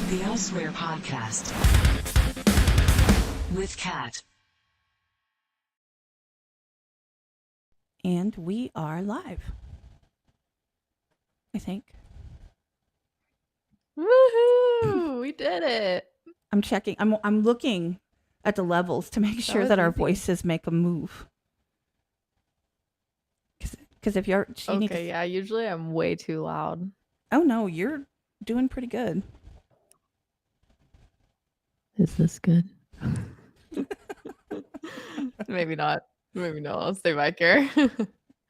The Elsewhere Podcast with Kat. And we are live, I think. Woohoo! We did it. I'm checking. I'm looking at the levels to make sure that our voices make a move. Because if you're okay, yeah. Usually I'm way too loud. Oh no, you're doing pretty good. Is this good? Maybe not. Maybe no. I'll stay back here.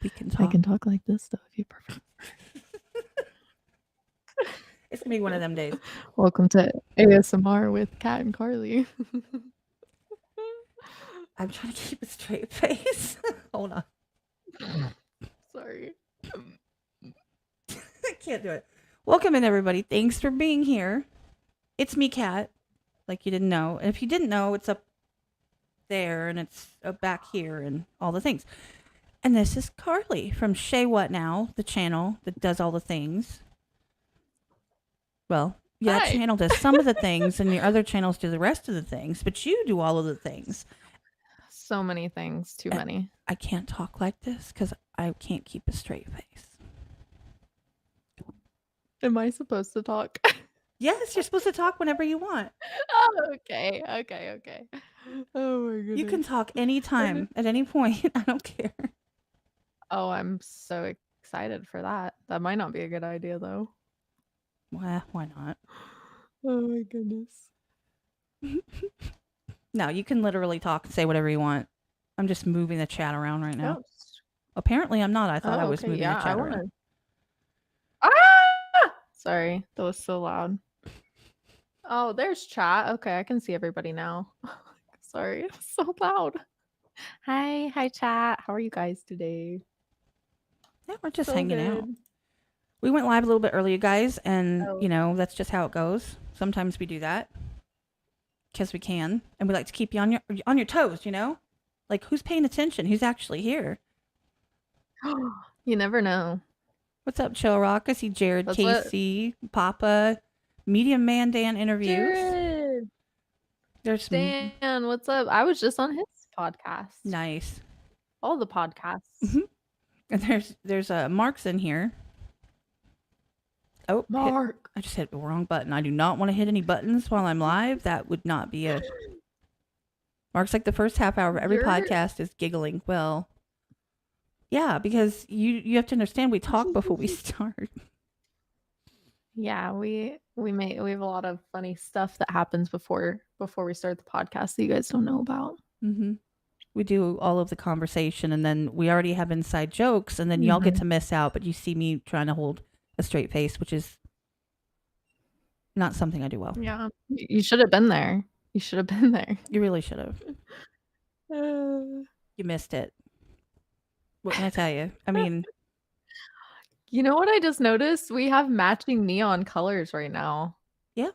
We can talk. I can talk like this though if you prefer. It's gonna be one of them days. Welcome to ASMR with Kat and Carly. I'm trying to keep a straight face. Hold on. Sorry. I can't do it. Welcome in, everybody. Thanks for being here. It's me, Kat. Like you didn't know. And if you didn't know, it's up there and it's back here and all the things. And this is Carly from Shea What Now, the channel that does all the things. Well, yeah, that channel does some of the things and your other channels do the rest of the things, but you do all of the things. So many things. Too many. I can't talk like this because I can't keep a straight face. Am I supposed to talk? Yes, you're supposed to talk whenever you want. Oh, okay. Oh my goodness. You can talk anytime, at any point. I don't care. Oh, I'm so excited for that. That might not be a good idea, though. Well, why not? Oh my goodness. No, you can literally talk and say whatever you want. I'm just moving the chat around right now. Apparently, I'm not. I thought I was moving the chat around. Ah! Sorry, that was so loud. Oh, there's chat. Okay, I can see everybody now. Sorry, it was so loud. Hi, chat. How are you guys today? Yeah, we're just hanging out. We went live a little bit earlier, guys, and you know that's just how it goes. Sometimes we do that because we can, and we like to keep you on your toes. You know, like who's paying attention? Who's actually here? You never know. What's up, Chill Rock? I see Jared, Casey, Papa, Medium Man Dan interviews. Jared. There's Dan, what's up? I was just on his podcast. Nice. All the podcasts. Mm-hmm. And there's Mark's in here. Oh, Mark. I just hit the wrong button. I do not want to hit any buttons while I'm live. That would not be a... Mark's like the first half hour of every podcast is giggling. Well, yeah, because you have to understand we talk before we start. Yeah, we have a lot of funny stuff that happens before we start the podcast that you guys don't know about. Mm-hmm. We do all of the conversation, and then we already have inside jokes, and then y'all get to miss out, but you see me trying to hold a straight face, which is not something I do well. Yeah, you should have been there. You should have been there. You really should have. You missed it. What can I tell you? I mean... You know what I just noticed? We have matching neon colors right now. Yeah.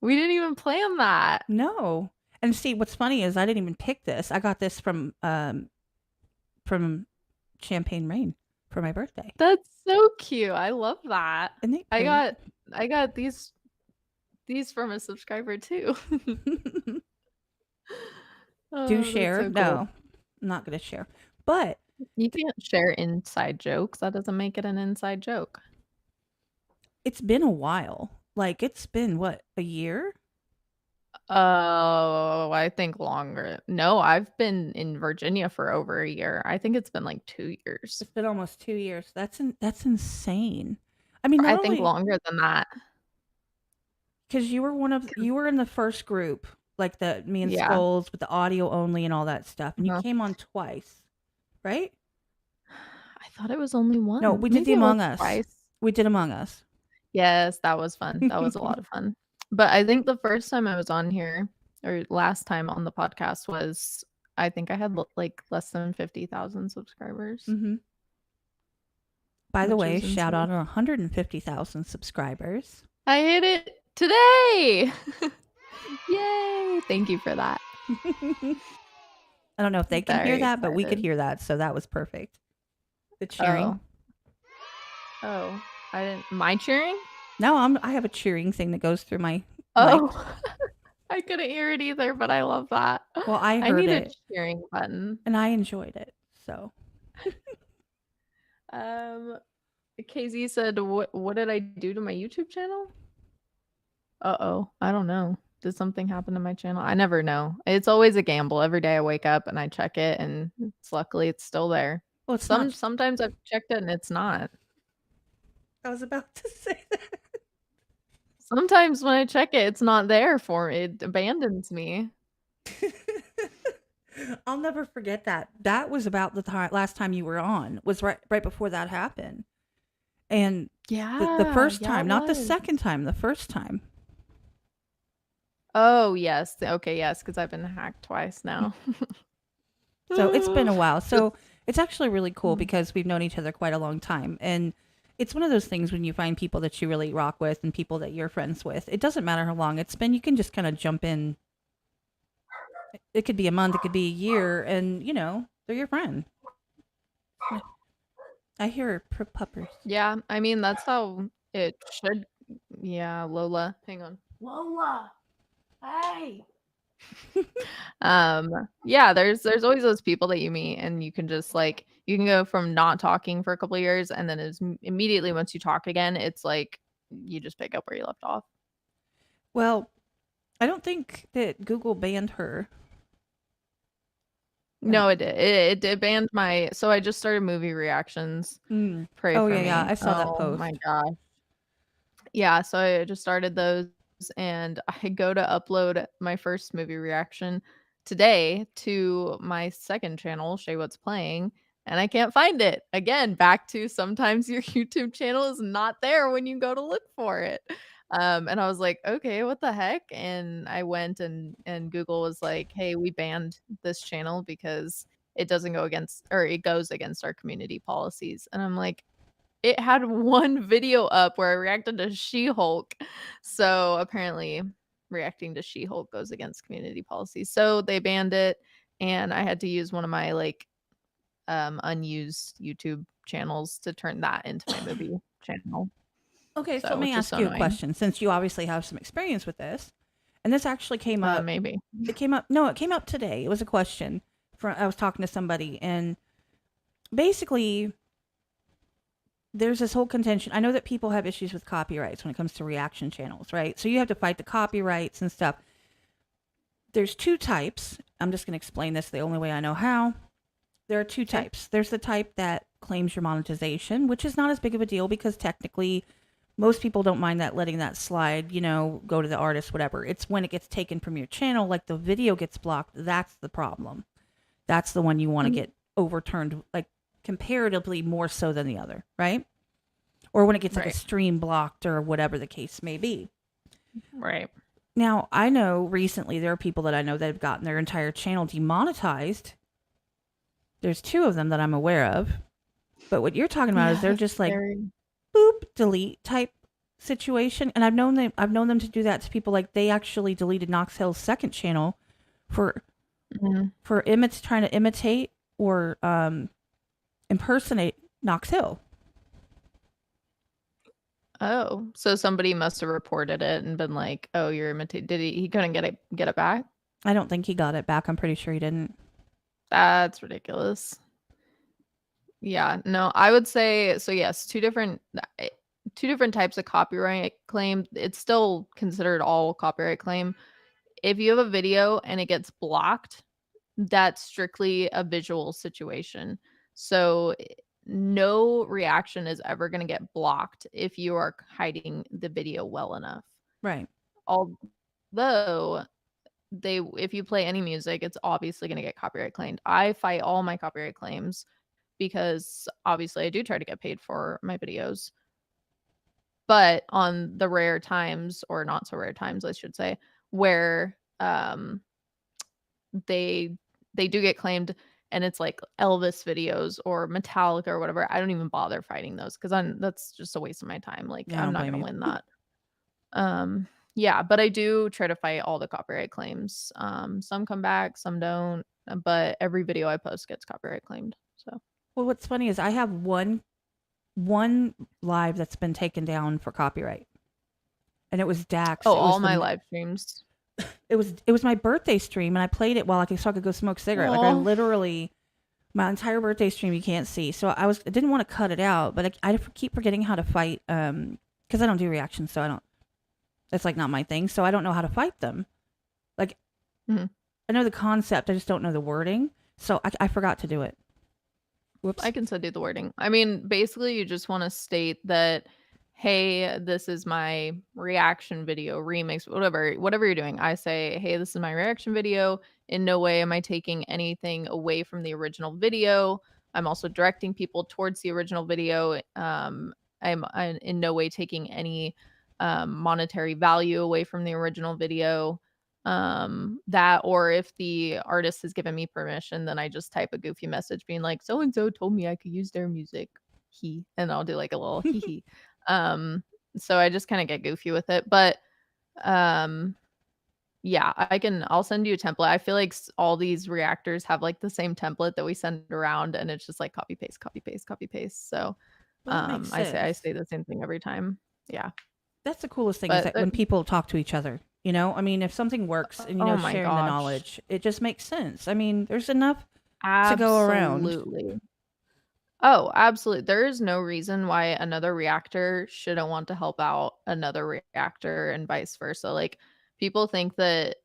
We didn't even plan that. No. And see, what's funny is I didn't even pick this. I got this from Champagne Rain for my birthday. That's so cute. I love that. I got these from a subscriber too. Do share? So cool. No, I'm not going to share. But you can't share inside jokes. That doesn't make it an inside joke. It's been a while. Like, it's been, what, a year? Oh, I think longer. No, I've been in Virginia for over a year. I think it's been like 2 years. It's been almost 2 years. That's insane. I mean, I think longer than that. Because you were in the first group, like me and Skulls with the audio only and all that stuff. And you came on twice. Right? I thought it was only one. No, we did the Among Us. Twice. We did Among Us. Yes, that was fun. That was a lot of fun. But I think the first time I was on here, or last time on the podcast, was I think I had like less than 50,000 subscribers. Mm-hmm. By the way, shout out on 150,000 subscribers. I hit it today. Yay! Thank you for that. I don't know if they can hear that, but we could hear that, so that was perfect. The cheering. Oh, I didn't. My cheering? Now I have a cheering thing that goes through my mic. Oh, I couldn't hear it either, but I love that. Well, I I heard need a it cheering button. and I enjoyed it. So KZ said, what did I do to my YouTube channel? Uh-oh, I don't know. Did something happen to my channel? I never know. It's always a gamble. Every day I wake up and I check it, and luckily it's still there. well, it's not. Sometimes I've checked it and it's not. I was about to say that. Sometimes when I check it, it's not there for me. It abandons me. I'll never forget that. That was about the last time you were on. Was right before that happened. And the first time, not the second time, the first time. Oh, yes. Okay, yes, because I've been hacked twice now. So it's been a while. So it's actually really cool because we've known each other quite a long time. And it's one of those things when you find people that you really rock with and people that you're friends with. It doesn't matter how long it's been. You can just kind of jump in. It could be a month, it could be a year, and, they're your friend. I hear puppers. Yeah, I mean, that's how it should. Yeah, Lola. Hang on. Lola. Hey. Yeah, there's always those people that you meet and you can just you can go from not talking for a couple of years and then immediately once you talk again, it's like you just pick up where you left off. Well, I don't think that Google banned her. No, it did. It did banned my. So I just started movie reactions. Pray for me. Yeah, I saw that post. Oh my gosh. Yeah, so I just started those, and I go to upload my first movie reaction today to my second channel, Shea What's Playing, and I can't find it. Again, back to sometimes your YouTube channel is not there when you go to look for it. And I was like, okay, what the heck? And I went and Google was like, hey, we banned this channel because it doesn't go against, or it goes against our community policies. And I'm like, it had one video up where I reacted to She-Hulk. So apparently reacting to She-Hulk goes against community policies. So they banned it, and I had to use one of my unused YouTube channels to turn that into my movie channel. Okay, so let me ask you a question, since you obviously have some experience with this. And this actually came up. Maybe. It came up. No, it came up today. It was a question. I was talking to somebody, and basically, there's this whole contention. I know that people have issues with copyrights when it comes to reaction channels, right? So you have to fight the copyrights and stuff. There's two types. I'm just going to explain this the only way I know how. There are two types. There's the type that claims your monetization, which is not as big of a deal because technically most people don't mind that, letting that slide, go to the artist, whatever. It's when it gets taken from your channel, like the video gets blocked, that's the problem. That's the one you want to get overturned, like comparatively more so than the other, right? Or when it gets like a stream blocked or whatever the case may be. Right. Now, I know recently there are people that I know that have gotten their entire channel demonetized. There's two of them that I'm aware of. But what you're talking about is they're just like boop, delete type situation. And I've known them to do that to people. Like they actually deleted Knox Hill's second channel for trying to imitate or impersonate Knox Hill. Oh, so somebody must have reported it and been like, "Oh, you're imitating." Did he couldn't get it back? I don't think he got it back. I'm pretty sure he didn't. That's ridiculous. Yeah, no, I would say so. Yes, two different types of copyright claim. It's still considered all copyright claim. If you have a video and it gets blocked, that's strictly a visual situation. So no reaction is ever going to get blocked if you are hiding the video well enough. Right. Although if you play any music, it's obviously going to get copyright claimed. I fight all my copyright claims because obviously I do try to get paid for my videos. But on the rare times, or not so rare times, I should say, where they do get claimed and it's like Elvis videos or Metallica or whatever, I don't even bother fighting those because that's just a waste of my time. Like I'm not gonna win that. Yeah, but I do try to fight all the copyright claims. Some come back, some don't, but every video I post gets copyright claimed. So well, what's funny is I have one live that's been taken down for copyright. and it was Dax. Oh, It was all my live streams. it was my birthday stream, and I played it while I could go smoke a cigarette. Like I Aw. literally my entire birthday stream you can't see. So I didn't want to cut it out, but I keep forgetting how to fight because I don't do reactions, so I don't. It's like not my thing, so I don't know how to fight them. Like Mhm. I know the concept, I just don't know the wording. So I forgot to do it. Whoops. I can send you the wording. I mean, basically, you just want to state that, hey, this is my reaction video, remix, whatever you're doing. I say, hey, this is my reaction video. In no way am I taking anything away from the original video. I'm also directing people towards the original video. I'm in no way taking any monetary value away from the original video. That, or if the artist has given me permission, then I just type a goofy message being like, so and so told me I could use their music, and I'll do like a little hee. So I just kind of get goofy with it, but yeah, I'll send you a template. I feel like all these reactors have like the same template that we send around, and it's just like copy paste, copy paste, copy paste. So Well, that makes I sense. say the same thing every time. Yeah. That's the coolest thing is But that when people talk to each other, you know, I mean, if something works and, you know, oh my sharing the gosh. knowledge, it just makes sense. I mean, there's enough to go around. Absolutely. Oh, absolutely. There is no reason why another reactor shouldn't want to help out another reactor and vice versa. Like people think that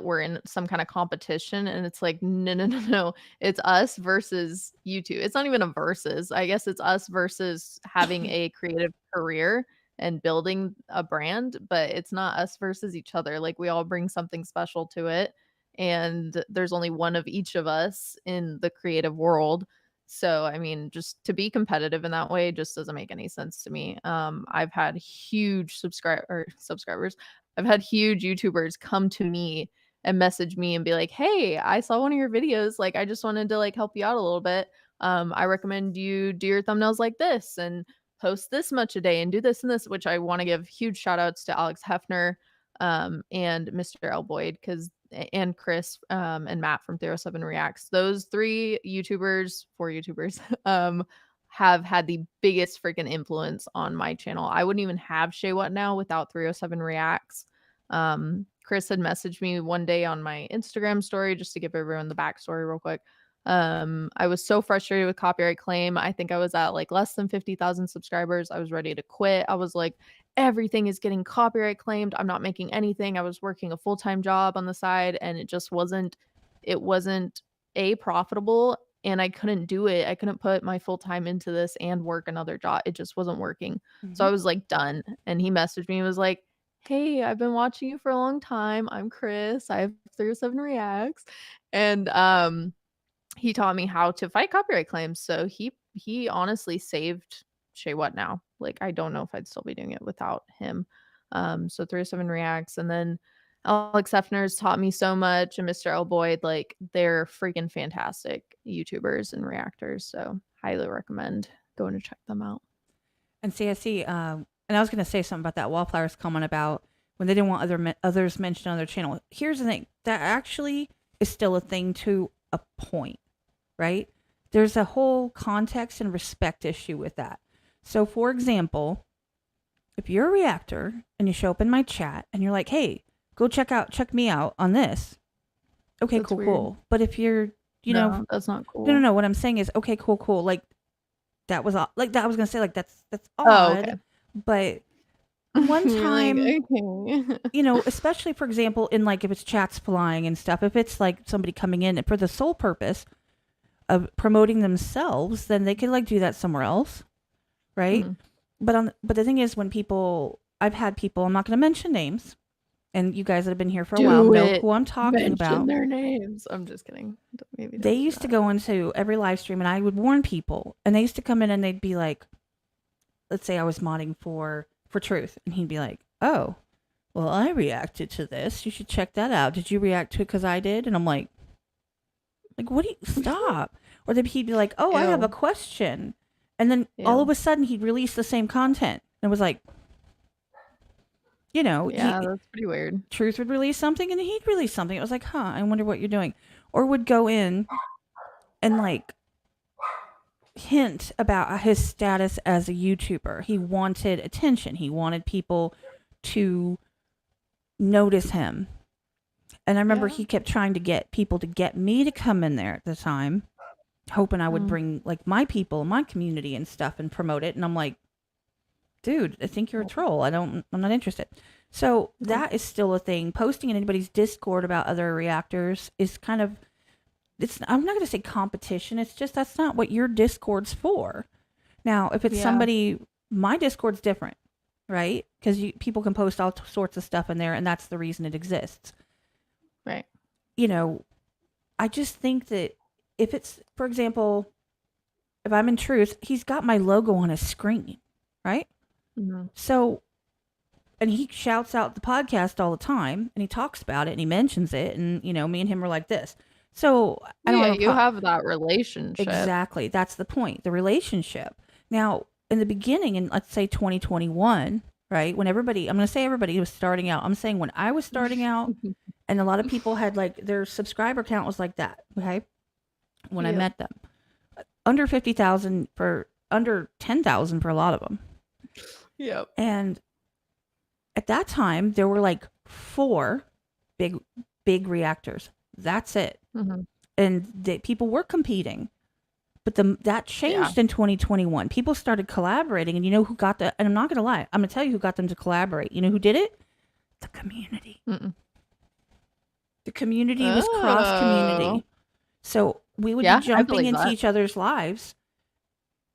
we're in some kind of competition, and it's like no. It's us versus you two. It's not even a versus. I guess it's us versus having a creative career and building a brand, but it's not us versus each other. Like we all bring something special to it, and there's only one of each of us in the creative world. So, I mean, just to be competitive in that way just doesn't make any sense to me. I've had huge subscribers. I've had huge YouTubers come to me and message me and be like, "Hey, I saw one of your videos. Like, I just wanted to like help you out a little bit. I recommend you do your thumbnails like this and post this much a day and do this and this," which I want to give huge shout outs to Alex Hefner and Mr. L. Boyd and Chris and Matt from 307 Reacts. Those four YouTubers, have had the biggest freaking influence on my channel. I wouldn't even have Shea What Now without 307 Reacts. Chris had messaged me one day on my Instagram story, just to give everyone the backstory real quick. I was so frustrated with copyright claim. I think I was at like less than 50,000 subscribers. I was ready to quit. I was like, everything is getting copyright claimed. I'm not making anything. I was working a full-time job on the side, and it wasn't profitable, and I couldn't do it. I couldn't put my full time into this and work another job. It just wasn't working. So I was like done. And he messaged me and was like, "Hey, I've been watching you for a long time. I'm Chris. I have 307 Reacts." And he taught me how to fight copyright claims. So he honestly saved Shea What Now. Like I don't know if I'd still be doing it without him. So 307 Reacts, and then Alex Hefner's taught me so much, and Mr. L. Boyd, like they're freaking fantastic YouTubers and reactors. So highly recommend going to check them out. And see, and I was going to say something about that Wallflowers comment about when they didn't want others mentioned on their channel. Here's the thing. That actually is still a thing to a point, right? There's a whole context and respect issue with that. So, for example, if you're a reactor and you show up in my chat and you're like, "Hey, go check me out on this." Okay, That's cool, weird. cool. But if you're, No, that's not cool. no. What I'm saying is, okay, cool. Like that was like that. I was gonna say like that's Oh, odd, okay. but one You're time, like, okay. especially for example, in like if it's chats flying and stuff, if it's like somebody coming in for the sole purpose of promoting themselves, then they could like do that somewhere else, right? Mhm. But the thing is, when I've had people, I'm not gonna mention names. And you guys that have been here for a while know who I'm talking about. Mention their names. I'm just kidding. Maybe they used to go into every live stream, and I would warn people. And they used to come in and they'd be like, let's say I was modding for Truth, and he'd be like, "Oh, well, I reacted to this. You should check that out. Did you react to it because I did?" And I'm like, what do you stop? Or then he'd be like, "Oh, I have Ew. a question," and then all of a sudden he'd release the same content, and it was like, Yeah, that's pretty weird. Truth would release something and he'd release something. It was like, I wonder what you're doing. Or would go in and like hint about his status as a YouTuber. He wanted attention. He wanted people to notice him. And I remember Yeah. he kept trying to get people to get me to come in there at the time, hoping I would bring like my people, my community and stuff and promote it. And I'm like, dude, I think you're a troll. I'm not interested. So that is still a thing. Posting in anybody's Discord about other reactors is kind of, I'm not going to say competition. It's just, that's not what your Discord's for. Now, if it's somebody, my Discord's different, right? Because people can post all sorts of stuff in there, and that's the reason it exists. Right. You know, I just think that if it's, for example, if I'm in Truth, he's got my logo on his screen, right? Mm-hmm. So, and he shouts out the podcast all the time, and he talks about it, and he mentions it, and, you know, me and him are like this. So, I don't have that relationship. Exactly. That's the point, the relationship. Now, in the beginning, in let's say 2021, right, when everybody, I'm going to say everybody was starting out. I'm saying when I was starting out, and a lot of people had like their subscriber count was like that, okay? When I met them. Under 50,000 for, under 10,000 for a lot of them. Yep. And at that time, there were like 4 big reactors. That's it. Mm-hmm. And people were competing. But that changed in 2021. People started collaborating, and you know who got that? And I'm not going to lie. I'm going to tell you who got them to collaborate. You know who did it? The community. The community was cross-community. So we would be jumping into each other's lives,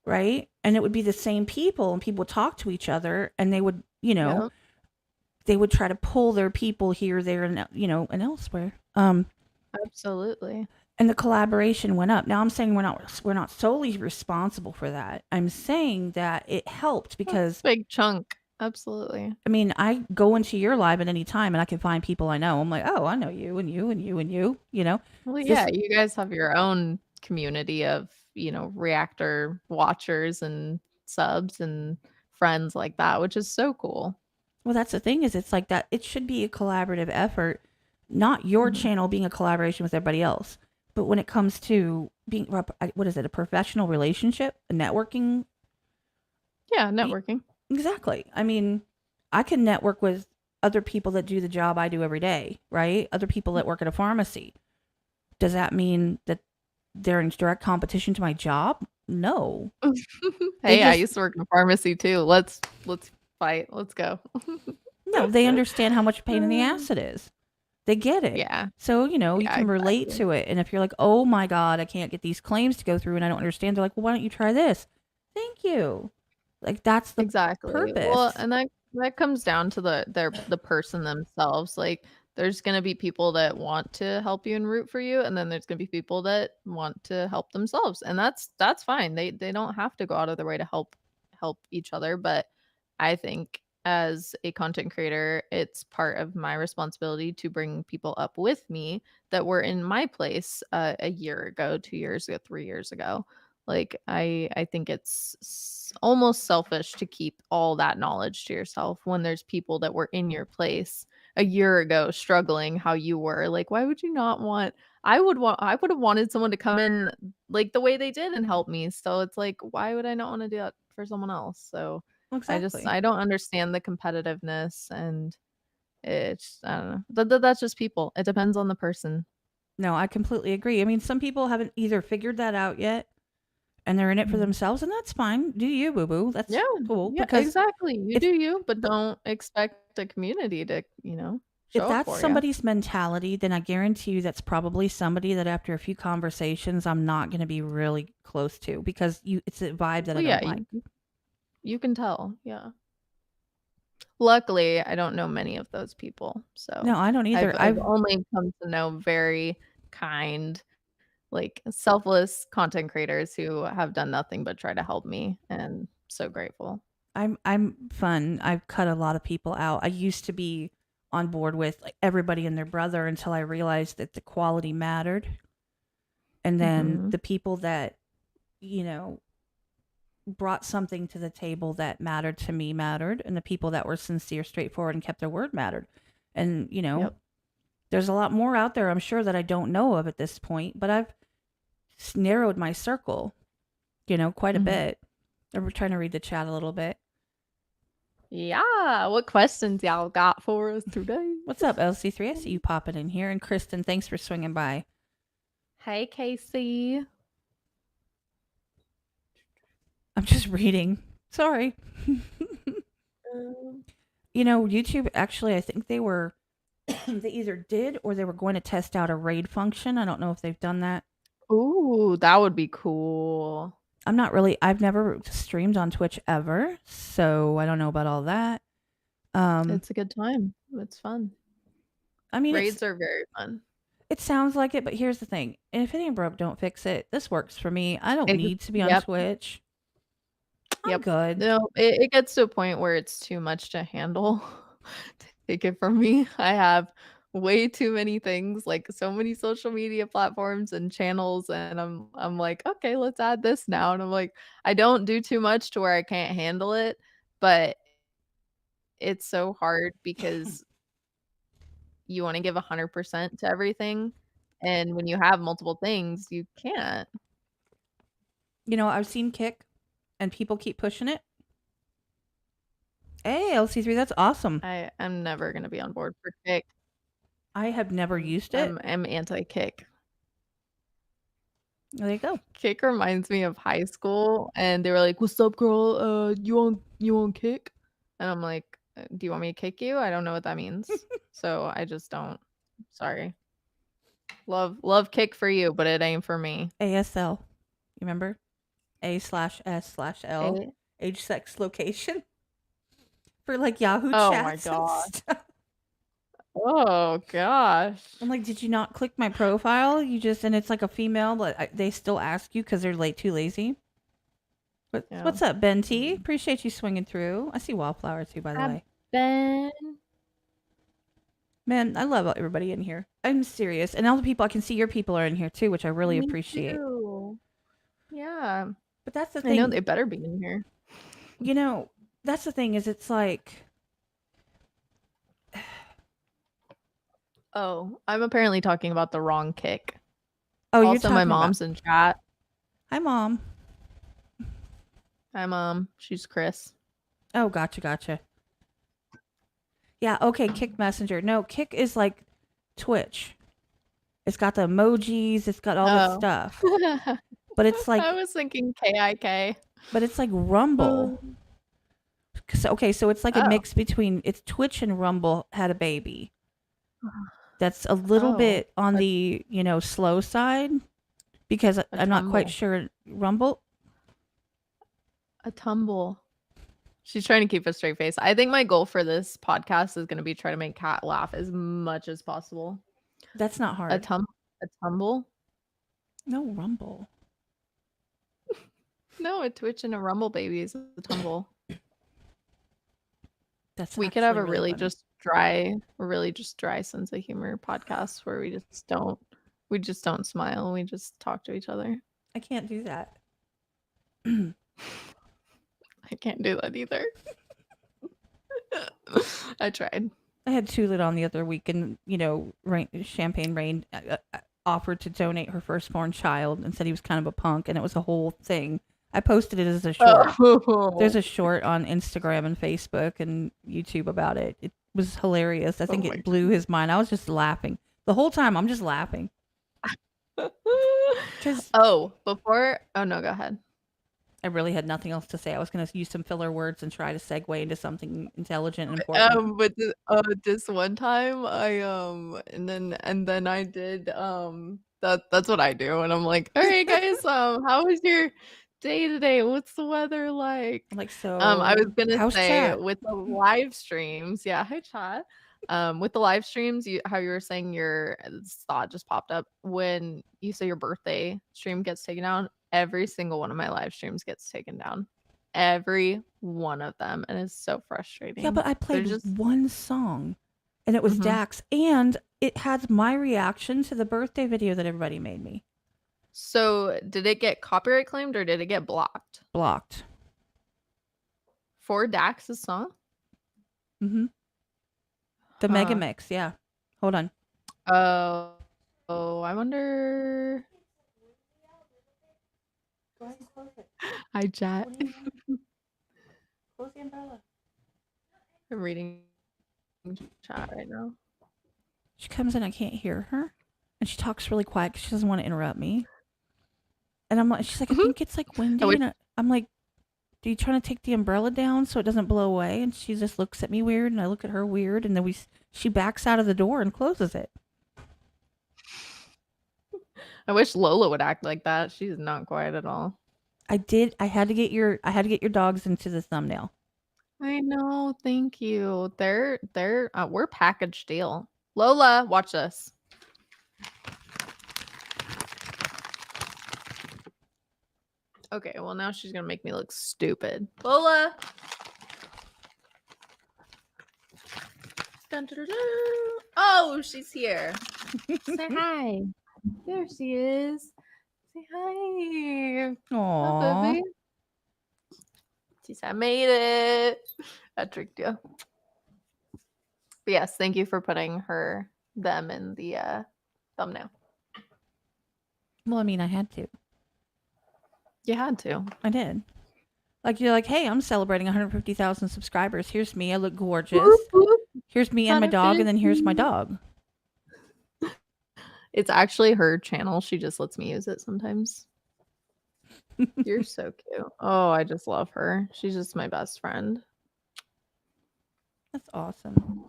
right? And it would be the same people, and people would talk to each other, and they would, you know, they would try to pull their people here, there, and, you know, and elsewhere. Absolutely. And the collaboration went up. Now I'm saying we're not solely responsible for that. I'm saying that it helped because big chunk. Absolutely. I mean, I go into your live at any time and I can find people I know. I'm like, oh, I know you and you and you and you know. Well, yeah, you guys have your own community of, you know, reactor watchers and subs and friends like that, which is so cool. Well, that's the thing, is it's like that. It should be a collaborative effort, not your channel being a collaboration with everybody else. But when it comes to being, what is it, a professional relationship, a networking? Yeah, networking. Exactly. I mean, I can network with other people that do the job I do every day, right? Other people that work at a pharmacy. Does that mean that they're in direct competition to my job? No. Hey, I used to work in a pharmacy too. Let's fight. Let's go. No, they understand how much pain in the ass it is. They get it. Yeah. So, you know, you can relate to it. And if you're like, oh my God, I can't get these claims to go through and I don't understand, they're like, well, why don't you try this? Thank you. Like, that's the purpose. Well, and that comes down to the person themselves. Like, there's going to be people that want to help you and root for you, and then there's going to be people that want to help themselves, and that's fine. They don't have to go out of their way to help each other. But I think as a content creator, it's part of my responsibility to bring people up with me that were in my place a year ago, 2 years ago, 3 years ago. Like, I think it's almost selfish to keep all that knowledge to yourself when there's people that were in your place a year ago struggling how you were. Like, why would you not want? I would have wanted someone to come in like the way they did and help me. So it's like, why would I not want to do that for someone else? So exactly. I don't understand the competitiveness, and it's, I don't know. That's just people. It depends on the person. No, I completely agree. I mean, some people haven't either figured that out yet, and they're in it for themselves, and that's fine. Do you, boo boo? That's cool. Yeah, because exactly. You do you, but don't expect the community to, you know, show if up that's for somebody's mentality, then I guarantee you that's probably somebody that after a few conversations, I'm not going to be really close to, because it's a vibe that I don't like. You can tell. Yeah. Luckily, I don't know many of those people. So no, I don't either. I've only come to know very kind, like, selfless content creators who have done nothing but try to help me, and so grateful. I'm fun. I've cut a lot of people out. I used to be on board with like everybody and their brother until I realized that the quality mattered. And then the people that, you know, brought something to the table that mattered to me mattered, and the people that were sincere, straightforward, and kept their word mattered. And, you know, there's a lot more out there, I'm sure, that I don't know of at this point, but I've narrowed my circle, you know, quite a bit. I'm trying to read the chat a little bit. Yeah. What questions y'all got for us today? What's up, LC3? I see you popping in here. And Kristen, thanks for swinging by. Hey, Casey. I'm just reading. Sorry. You know, YouTube actually, I think they were, they either did or they were going to test out a raid function. I don't know if they've done that. Ooh, that would be cool. I've never streamed on Twitch ever, so I don't know about all that. It's a good time. It's fun. I mean, Raids are very fun. it sounds like it, but here's the thing. If it ain't broke, don't fix it. This works for me. I don't need to be on Yep. Twitch. I'm Yep. good. No, it gets to a point where it's too much to handle. Take it from me. I have way too many things, like so many social media platforms and channels, and I'm like, okay, let's add this now. And I'm like, I don't do too much to where I can't handle it, but it's so hard because you want to give 100% to everything. And when you have multiple things, you can't. You know, I've seen Kick, and people keep pushing it. Hey, LC3, that's awesome. I'm never gonna be on board for Kick. I have never used it. I'm anti-Kick. There you go. Kick reminds me of high school, and they were like, "What's up, girl? You on Kick?" And I'm like, "Do you want me to kick you? I don't know what that means." So I just don't. Sorry. Love Kick for you, but it ain't for me. ASL. You remember? A/S/L. A- Age, sex, location. For like Yahoo Oh my chats and god. stuff. Oh gosh. I'm like, did you not click my profile? You just, and it's like a female, but they still ask you because they're too lazy. Yeah. What's up, Ben T? Appreciate you swinging through. I see Wildflower too, by the way. Ben. Man, I love everybody in here. I'm serious. And all the people, I can see your people are in here too, which I really Me appreciate. too. Yeah. But that's the I thing. know they better be in here. You know, that's the thing is it's like... Oh, I'm apparently talking about the wrong Kick. Oh, you're Also, talking my about... mom's in chat. Hi, Mom. Hi, Mom. She's Chris. Oh, gotcha. Yeah, okay, Kick Messenger. No, Kick is like Twitch. It's got the emojis, it's got all this stuff. But it's like... I was thinking KIK. But it's like Rumble. So it's like a mix between... It's Twitch and Rumble had a baby. That's a little bit on the, slow side. Because I'm not quite sure. Rumble? A tumble. She's trying to keep a straight face. I think my goal for this podcast is going to be try to make Kat laugh as much as possible. That's not hard. A tumble? No, Rumble. No, a Twitch and a Rumble baby is a tumble. We could have a really just dry sense of humor podcast where we just don't smile. We just talk to each other. I can't do that. I can't do that either. I tried. I had Tulip on the other week, and Champagne Rain offered to donate her firstborn child and said he was kind of a punk, and it was a whole thing. I posted it as a short. Oh. There's a short on Instagram and Facebook and YouTube about it. It was hilarious. I think it blew his mind. I was just laughing the whole time. I'm just laughing. Oh no, go ahead. I really had nothing else to say. I was going to use some filler words and try to segue into something intelligent and important. But this one time and then I did that's what I do, and I'm like, all right guys, how was your day today? What's the weather like? So I was gonna say chat? With the live streams, yeah, hi chat. With the live streams, how you were saying your thought just popped up when you say your birthday stream gets taken down. Every single one of my live streams gets taken down. Every one of them, and it's so frustrating. Yeah, but I played one song, and it was Dax, and it has my reaction to the birthday video that everybody made me. So, did it get copyright claimed or did it get blocked? Blocked. For Dax's song? Mm-hmm. The Mega Mix, yeah. Hold on. Oh, I wonder. Go ahead and close it. Hi, chat. Close the umbrella. I'm reading chat right now. She comes in, I can't hear her, and she talks really quiet because she doesn't want to interrupt me. And I'm like, she's like, I think it's like windy, and I'm like, do you trying to take the umbrella down so it doesn't blow away? And she just looks at me weird, and I look at her weird, and then she backs out of the door and closes it. I wish Lola would act like that. She's not quiet at all. I had to get your dogs into the thumbnail. I know. Thank you. We're package deal. Lola, watch this. Okay, well now she's gonna make me look stupid. Lola. Dun, dun, dun, dun. Oh, she's here. Say hi. There she is. Say hi. Aww. Baby. She said, I made it. I tricked you. But yes, thank you for putting them in the thumbnail. Well, I mean, I had to. You had to. I did. Like, you're like, hey, I'm celebrating 150,000 subscribers. Here's me. I look gorgeous. Here's me and my dog, and then here's my dog. It's actually her channel. She just lets me use it sometimes. You're so cute. Oh, I just love her. She's just my best friend. That's awesome.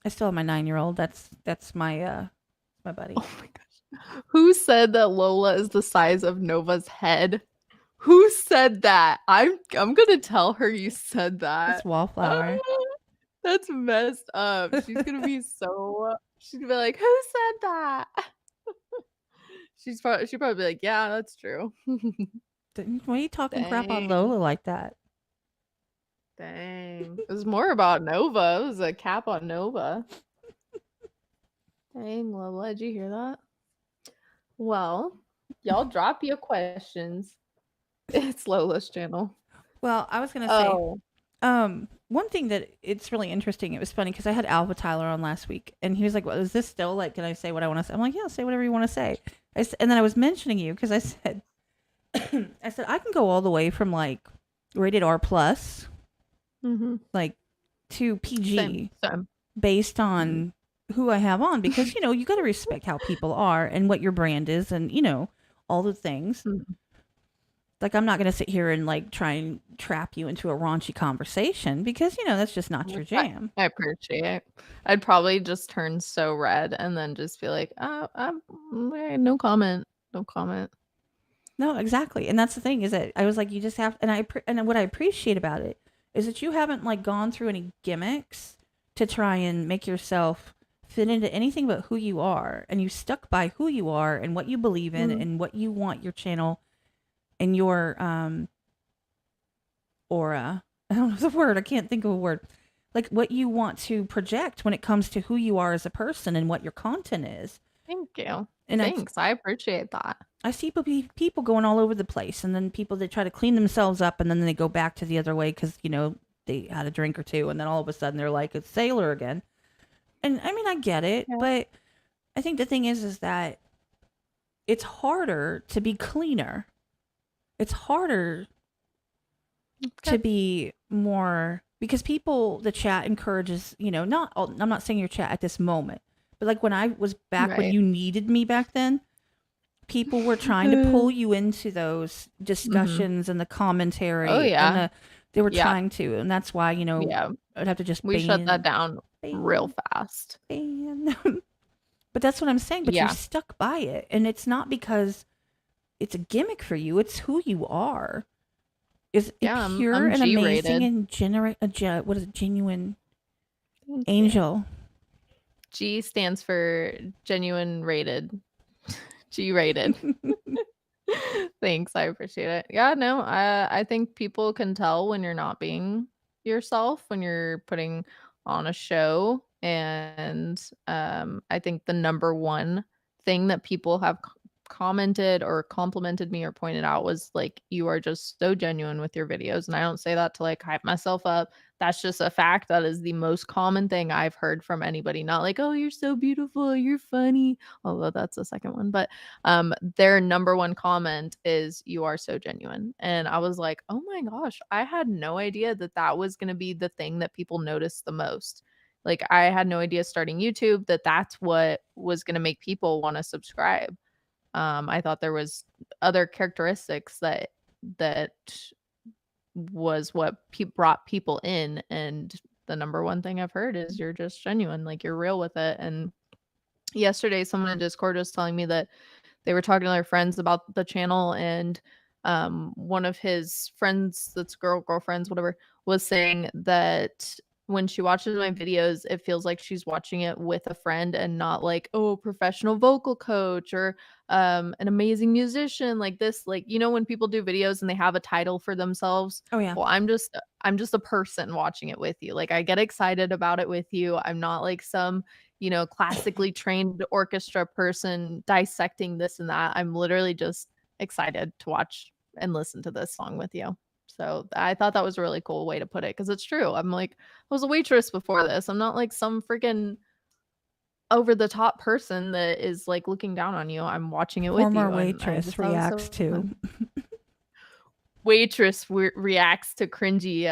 I still have my 9-year-old. That's my buddy. Oh my gosh. Who said that Lola is the size of Nova's head? Who said that? I'm gonna tell her you said that. That's Wallflower. That's messed up. She's gonna be she's gonna be like, who said that? She'd probably be like, yeah, that's true. Why are you talking crap on Lola like that? Dang. It was more about Nova. It was a cap on Nova. Dang, Lola, did you hear that? Well, y'all drop your questions. It's Lola's channel. Well, I was gonna say, one thing that it's really interesting. It was funny because I had Alpha Tyler on last week, and he was like, "Well, is this still like? Can I say what I want to say?" I'm like, "Yeah, say whatever you want to say." And then I was mentioning you because I said, I can go all the way from like rated R plus, like to PG, Same. based on who I have on, because you got to respect how people are and what your brand is, and all the things. Like, I'm not going to sit here and like try and trap you into a raunchy conversation because that's just not your jam. I appreciate it. I'd probably just turn so red and then just be like, no comment. No, exactly. And that's the thing, is that I was like, you just have, and what I appreciate about it is that you haven't like gone through any gimmicks to try and make yourself fit into anything but who you are, and you stuck by who you are and what you believe in and what you want your channel and your aura. I don't know the word. I can't think of a word. Like what you want to project when it comes to who you are as a person and what your content is. Thank you. And thanks. I appreciate that. I see people going all over the place, and then people that try to clean themselves up, and then they go back to the other way because they had a drink or two, and then all of a sudden they're like a sailor again. And I mean, I get it, but I think the thing is that it's harder to be cleaner. It's harder to be more, because the chat encourages, I'm not saying your chat at this moment, but like when I was back when you needed me back then, people were trying to pull you into those discussions and the commentary. Oh, yeah. And they were trying to, and that's why, I'd have to just shut that down real fast. But that's what I'm saying. But you stuck by it, and it's not because it's a gimmick for you. It's who you are. Is pure I'm and G-rated. amazing and what is it? Genuine angel. G stands for genuine rated. G-rated. Thanks, I appreciate it. Yeah, no, I think people can tell when you're not being yourself, when you're putting on a show. And I think the number one thing that people have commented or complimented me or pointed out was like, you are just so genuine with your videos. And I don't say that to like hype myself up. that's just a fact. That is the most common thing I've heard from anybody. Not like, oh, you're so beautiful, you're funny. Although that's the second one. But their number one comment is, you are so genuine. And I was like, oh my gosh, I had no idea that that was going to be the thing that people notice the most. Like, I had no idea starting YouTube that that's what was going to make people want to subscribe. I thought there was other characteristics that was what brought people in, and the number one thing I've heard is you're just genuine, like you're real with it. And yesterday someone in Discord was telling me that they were talking to their friends about the channel, and one of his friends, that's girlfriends, whatever, was saying that when she watches my videos, it feels like she's watching it with a friend and not like, oh, professional vocal coach or an amazing musician like this. Like, you know, when people do videos and they have a title for themselves. Oh yeah. Well, I'm just a person watching it with you. Like, I get excited about it with you. I'm not like some, you know, classically trained orchestra person dissecting this and that. I'm literally just excited to watch and listen to this song with you. So I thought that was a really cool way to put it, because it's true. I'm like, I was a waitress before this. I'm not like some freaking over the top person that is like looking down on you. I'm watching it with you. Former and I waitress just thought it was reacts so to. fun. Waitress reacts to cringy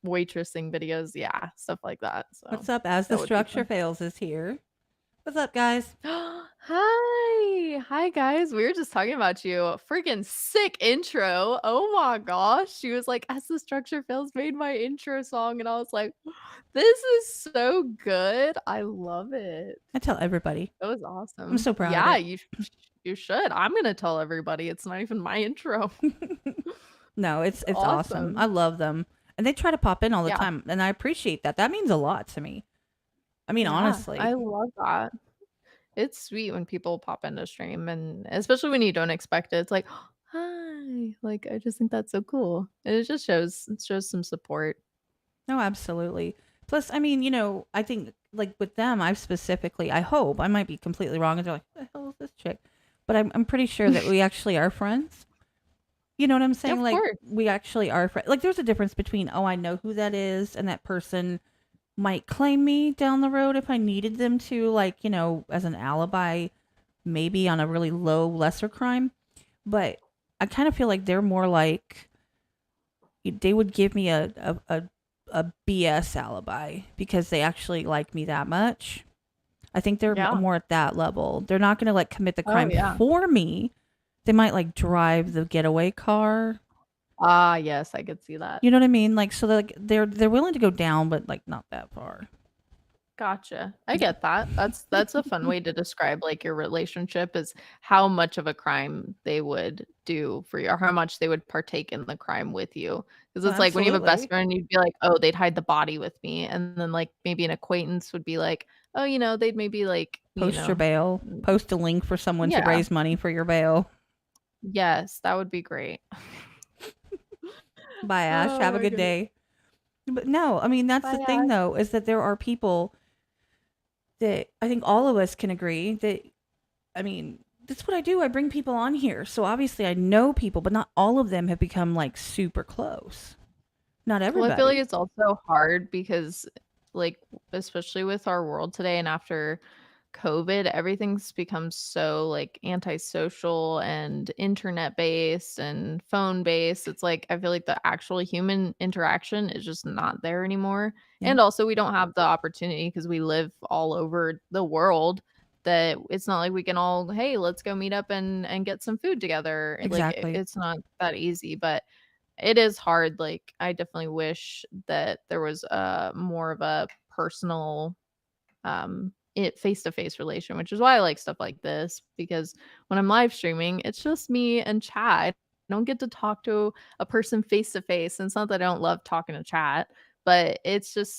waitressing videos. Yeah, stuff like that. So What's up? As the that would be structure fun. fails is here. What's up, guys? Hi guys. We were just talking about you. Freaking sick intro. Oh my gosh. She was like, as the structure fails made my intro song, and I was like, this is so good. I love it. I tell everybody. That was awesome. I'm so proud Yeah, of it. you should. I'm gonna tell everybody. It's not even my intro. No, it's awesome. I love them. And they try to pop in all the Yeah. time, and I appreciate that. That means a lot to me. I mean, Yeah, honestly. I love that. It's sweet when people pop into stream, and especially when you don't expect it. It's like, hi. Like, I just think that's so cool. And it just shows some support. No, absolutely. Plus, I mean, you know, I think like with them, I hope, I might be completely wrong, and they're like, "Who the hell is this chick?" But I'm pretty sure that we actually are friends. You know what I'm saying? Of Like, course. we actually are friends. Like, there's a difference between, oh, I know who that is, and that person might claim me down the road if I needed them to, like, you know, as an alibi, maybe on a really low, lesser crime. But I kind of feel like they're more like, they would give me a BS alibi because they actually like me that much. I think they're Yeah. more at that level. They're not going to like commit the crime yeah. for me. They might like drive the getaway car. Ah, yes, I could see that. You know what I mean? Like, so they're willing to go down, but like not that far. Gotcha. I get that. That's a fun way to describe like your relationship, is how much of a crime they would do for you, or how much they would partake in the crime with you. Because it's like when you have a best Absolutely. friend, you'd be like, oh, they'd hide the body with me. And then like maybe an acquaintance would be like, oh, you know, they'd maybe like, Post your bail. Post a link for someone to Yeah. raise money for your bail. Yes, that would be great. Bye, Ash. Oh Have a my good goodness. day. But no, I mean, that's Bye, the thing, Ash. though, is that there are people that I think all of us can agree that, I mean, that's what I do. I bring people on here. So obviously I know people, but not all of them have become like super close. Not everybody. Well, I feel like it's also hard because, like, especially with our world today and after COVID, everything's become so like antisocial and internet based and phone based. It's like I feel like the actual human interaction is just not there anymore. Yeah. And also we don't have the opportunity because we live all over the world, that it's not like we can all, hey, let's go meet up and get some food together. Exactly. Like it's not that easy, but it is hard. Like I definitely wish that there was more of a personal face-to-face relation, which is why I like stuff like this, because when I'm live streaming, it's just me and chat. I don't get to talk to a person face to face. And it's not that I don't love talking to chat, but it's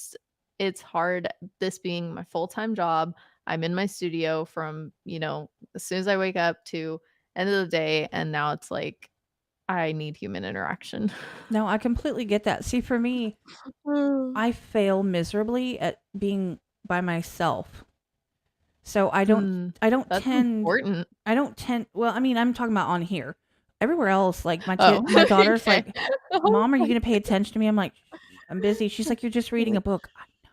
hard, this being my full-time job. I'm in my studio from, you know, as soon as I wake up to end of the day, and now it's like I need human interaction. No, I completely get that. See, for me, I fail miserably at being by myself. So I don't That's tend important. well, I mean, I'm talking about on here. Everywhere else, like my Oh, daughter's okay. like, "Mom, are you going to pay attention to me?" I'm like, I'm busy. She's like, you're just reading a Like, book. I know.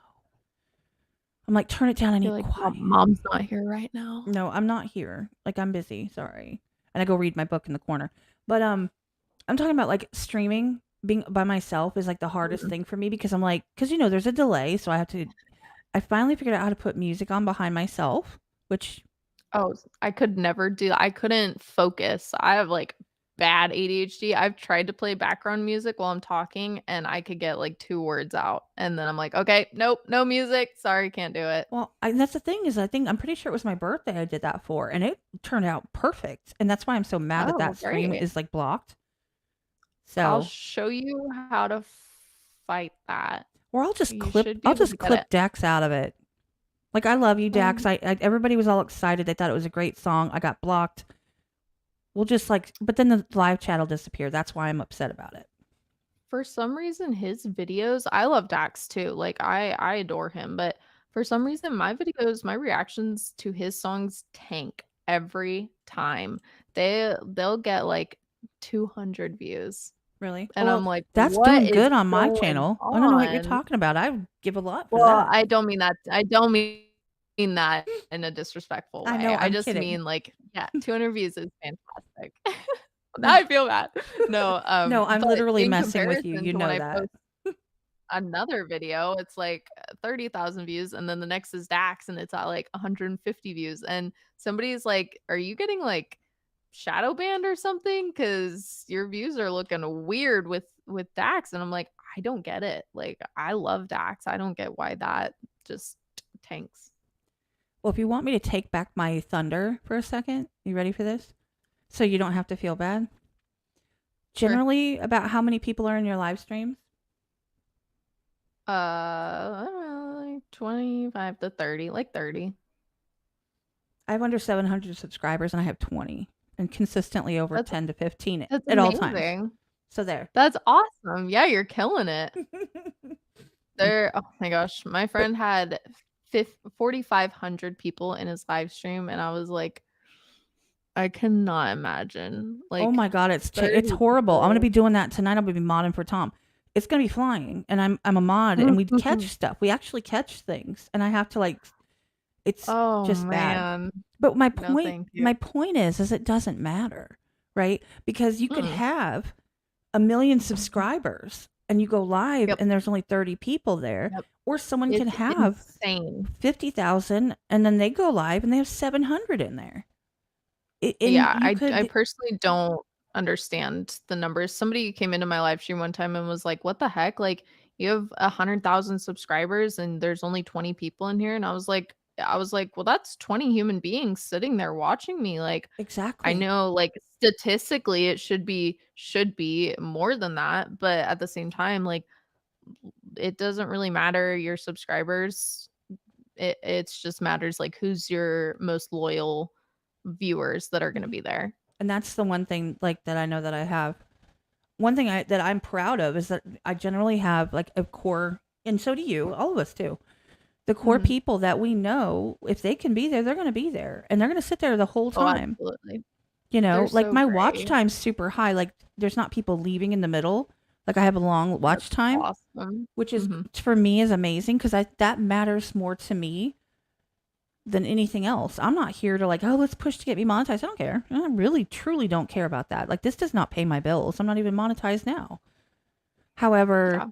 I'm like, turn it down. I you're need like, quiet. mom's not here right now. No, I'm not here. Like, I'm busy. Sorry. And I go read my book in the corner. But I'm talking about like streaming. Being by myself is like the hardest thing for me because I'm like, because there's a delay, so I finally figured out how to put music on behind myself, which Oh, I could never do that. I couldn't focus. I have like bad ADHD. I've tried to play background music while I'm talking and I could get like 2 words out. And then I'm like, okay, nope, no music. Sorry, can't do it. well, that's the thing is I'm pretty sure it was my birthday I did that for, and it turned out perfect, and that's why I'm so mad that Oh, that stream great. is like blocked. I'll So, show you how to fight that. or I'll just You clip, should be I'll able to just get it. clip Dax out of it. Like, I love you, Dax. Everybody was all excited. They thought it was a great song. I got blocked. We'll just but then the live chat will disappear. That's why I'm upset about it. For some reason, his videos, I love Dax too. Like I adore him, but for some reason, my videos, my reactions to his songs tank every time. They'll get like 200 views. Really? And Well, I'm like, that's what doing is good on my going channel. I don't know what you're on? talking about. I give a lot for Well, that. I don't mean that. I don't mean that in a disrespectful I way. know. I I'm just kidding. mean like, yeah, 200 views is fantastic. Now I feel bad. No, No, I'm but literally in messing with you. comparison You to when know I that. post another video, it's like 30,000 views, and then the next is Dax, and it's at like 150 views. And somebody's like, "Are you getting like shadow banned or something? Because your views are looking weird with Dax." And I'm like, I don't get it. Like, I love Dax. I don't get why that just tanks. Well, if you want me to take back my thunder for a second, you ready for this? So you don't have to feel bad. Sure. Generally, about how many people are in your live streams? I don't know, like 25 to 30, like 30. I have under 700 subscribers and I have 20, and consistently over That's 10 to 15 that's at all times. amazing. So there. That's awesome. Yeah, you're killing it. Oh my gosh, my friend had 4,500 people in his live stream, and I was like, I cannot imagine. Oh Like my god, it's 30 horrible. I'm gonna people. be doing that tonight. I'll be modding for Tom. It's gonna be flying, and I'm a mod, and we catch stuff. We actually catch things, and I have to it's Oh just bad. man. But my No, point, thank you. my point is it doesn't matter, right? Because you could Mm. have 1 million subscribers, and you go live, Yep. and there's only 30 people there, Yep. or someone can It's have insane. 50,000, and then they go live, and they have 700 in there. And Yeah, you I could, personally don't understand the numbers. Somebody came into my live stream one time and was like, "What the heck? Like, you have 100,000 subscribers and there's only 20 people in here." And I was like, well, that's 20 human beings sitting there watching me. Like, I exactly. know, like statistically, it should be more than that, but at the same time, like, it doesn't really matter your subscribers. It's just matters like who's your most loyal viewers that are going to Mhm. be there. And that's the one thing that I know that I have. One thing that I'm proud of is that I generally have like a core, and so do you, all of us too. The core Mhm. people that we know, if they can be there, they're going to be there, and they're going to sit there the whole Oh, time. absolutely. Like They're so my watch great. time's super high. Like there's not people leaving in the middle. Like I have a long That's watch time, awesome. which is Mhm. for me is amazing because that matters more to me than anything else. I'm not here to like, oh, let's push to get me monetized. I don't care. I really, truly don't care about that. Like this does not pay my bills. I'm not even monetized now. However, Yeah.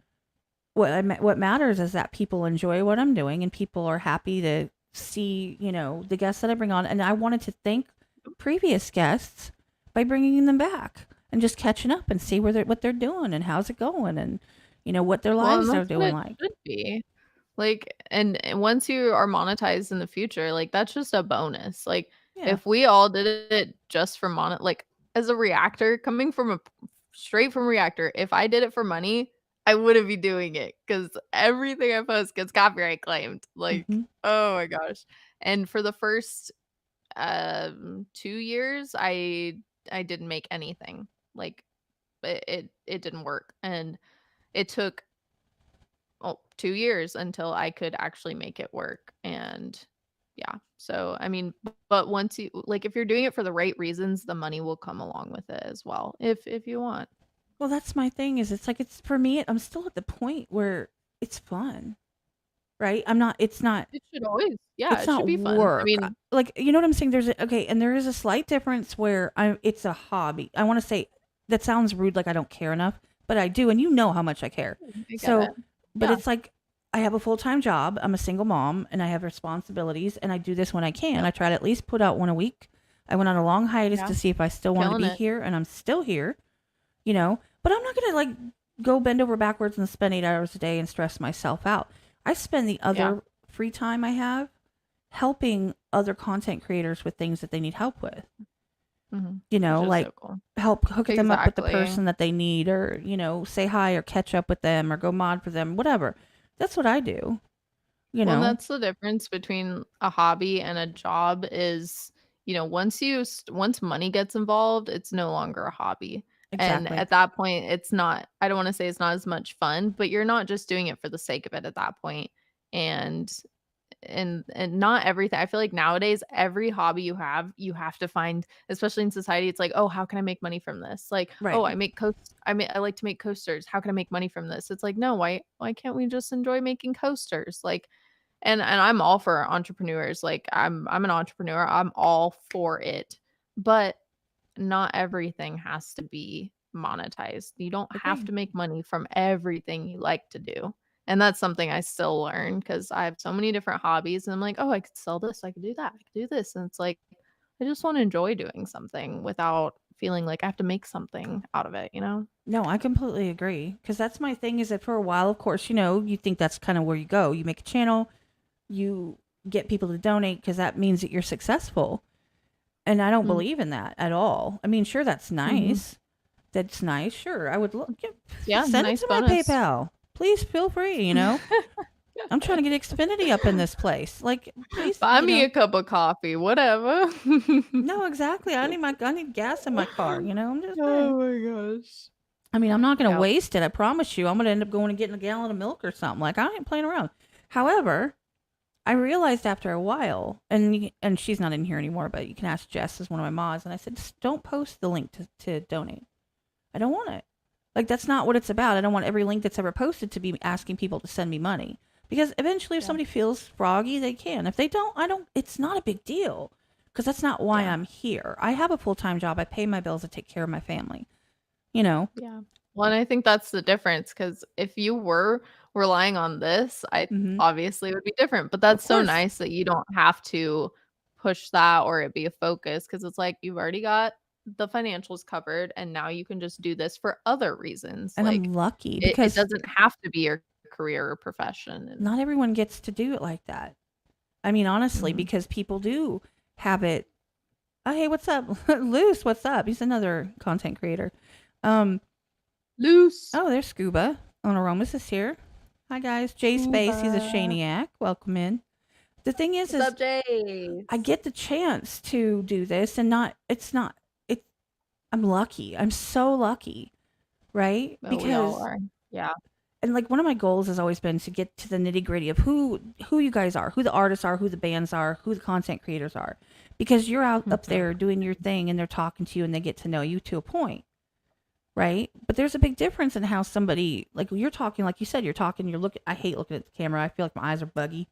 what matters is that people enjoy what I'm doing and people are happy to see, the guests that I bring on. And I wanted to thank previous guests by bringing them back and just catching up and see what they're doing and how's it going and what their Well, and lives are that's what doing it like. should be. Like, and once you are monetized in the future, like that's just a bonus. Like, Yeah, if we all did it just for like as a reactor, coming from straight from reactor, if I did it for money, I wouldn't be doing it because everything I post gets copyright claimed. Like, hmm oh my gosh. And for the first 2 years, I didn't make anything. Like, it didn't work, and it took 2 years until I could actually make it work. And yeah, so I mean, but once you like, if you're doing it for the right reasons, the money will come along with it as well, if you want. Well, that's my thing is it's like it's for me, I'm still at the point where it's fun, right? It should always, yeah, It's it should not be fun. I work. mean, Like, you know what I'm saying? Okay, and there is a slight difference where it's a hobby. I want to say that sounds rude, like I don't care enough, but I do, and you know how much I care. I get So, it. but Yeah. it's like I have a full-time job. I'm a single mom, and I have responsibilities, and I do this when I can. Yep. I try to at least put out one a week. I went on a long hiatus Yeah. to see if I still wanted to Killing be it. here, and I'm still here. You know, but I'm not gonna like go bend over backwards and spend 8 hours a day and stress myself out. I spend the other free time I have helping other content creators with things that they need help with. You know, Which is like so cool. help hook them up with the Exactly. person that they need, or say hi or catch up with them or go mod for them, whatever. That's what I do. You Well, know, that's the difference between a hobby and a job is, once money gets involved, it's no longer a hobby. And exactly. at that point, it's not, I don't want to say it's not as much fun, but you're not just doing it for the sake of it at that point. And and not everything. I feel like nowadays every hobby you have to find, especially in society, it's like, oh, how can I make money from this? Like, Right. oh, I like to make coasters. How can I make money from this? It's like, no, why can't we just enjoy making coasters? Like, and I'm all for entrepreneurs. Like, I'm an entrepreneur. I'm all for it. But not everything has to be monetized. You don't have Agreed. to make money from everything you like to do. And that's something I still learn because I have so many different hobbies. And I'm like, oh, I could sell this. I could do that. I could do this. And it's like, I just want to enjoy doing something without feeling like I have to make something out of it, you know? No, I completely agree. Because that's my thing is that for a while, of course, you think that's kind of where you go. You make a channel, you get people to donate because that means that you're successful. And I don't Mm. believe in that at all. I mean, sure, that's Mhm. nice. That's nice. Sure, I would look. Yeah, Send it nice to my bonus. PayPal. Please feel free. I'm trying to get Xfinity up in this place. Like, please. Buy me a cup of coffee, whatever. No, exactly. I need gas in my car. I'm just saying. Oh my gosh. I mean, I'm not going to Yep. waste it. I promise you. I'm going to end up going and getting a gallon of milk or something. Like, I ain't playing around. However, I realized after a while, and she's not in here anymore, but you can ask Jess as one of my mods, and I said, just don't post the link to donate. I don't want it. Like, that's not what it's about. I don't want every link that's ever posted to be asking people to send me money. Because eventually, if somebody feels froggy, they can. If they don't, it's not a big deal. Because that's not why I'm here. I have a full-time job. I pay my bills. I take care of my family. Yeah. Well, and I think that's the difference because if you were relying on this, obviously it would be different. But that's so course. nice that you don't have to push that or it be a focus because it's like you've already got the financials covered and now you can just do this for other reasons. And like I'm lucky it because doesn't have to be your career or profession. And not everyone gets to do it like that. I mean, honestly, because people do have it. Oh, hey, what's up? Loose, what's up? He's another content creator. Loose. Oh, there's Scuba. On Aromas is here. Hi, guys. Jay Space, he's a Shaniac. Welcome in. The thing is, What's up, Jay? I get the chance to do this and I'm lucky. I'm so lucky, right? Oh, we all are. Yeah. And like one of my goals has always been to get to the nitty gritty of who you guys are, who the artists are, who the bands are, who the content creators are, because you're out up there doing your thing and they're talking to you and they get to know you to a point, right? But there's a big difference in how somebody, like you're talking, like you said, you're looking. I hate looking at the camera. I feel like my eyes are buggy.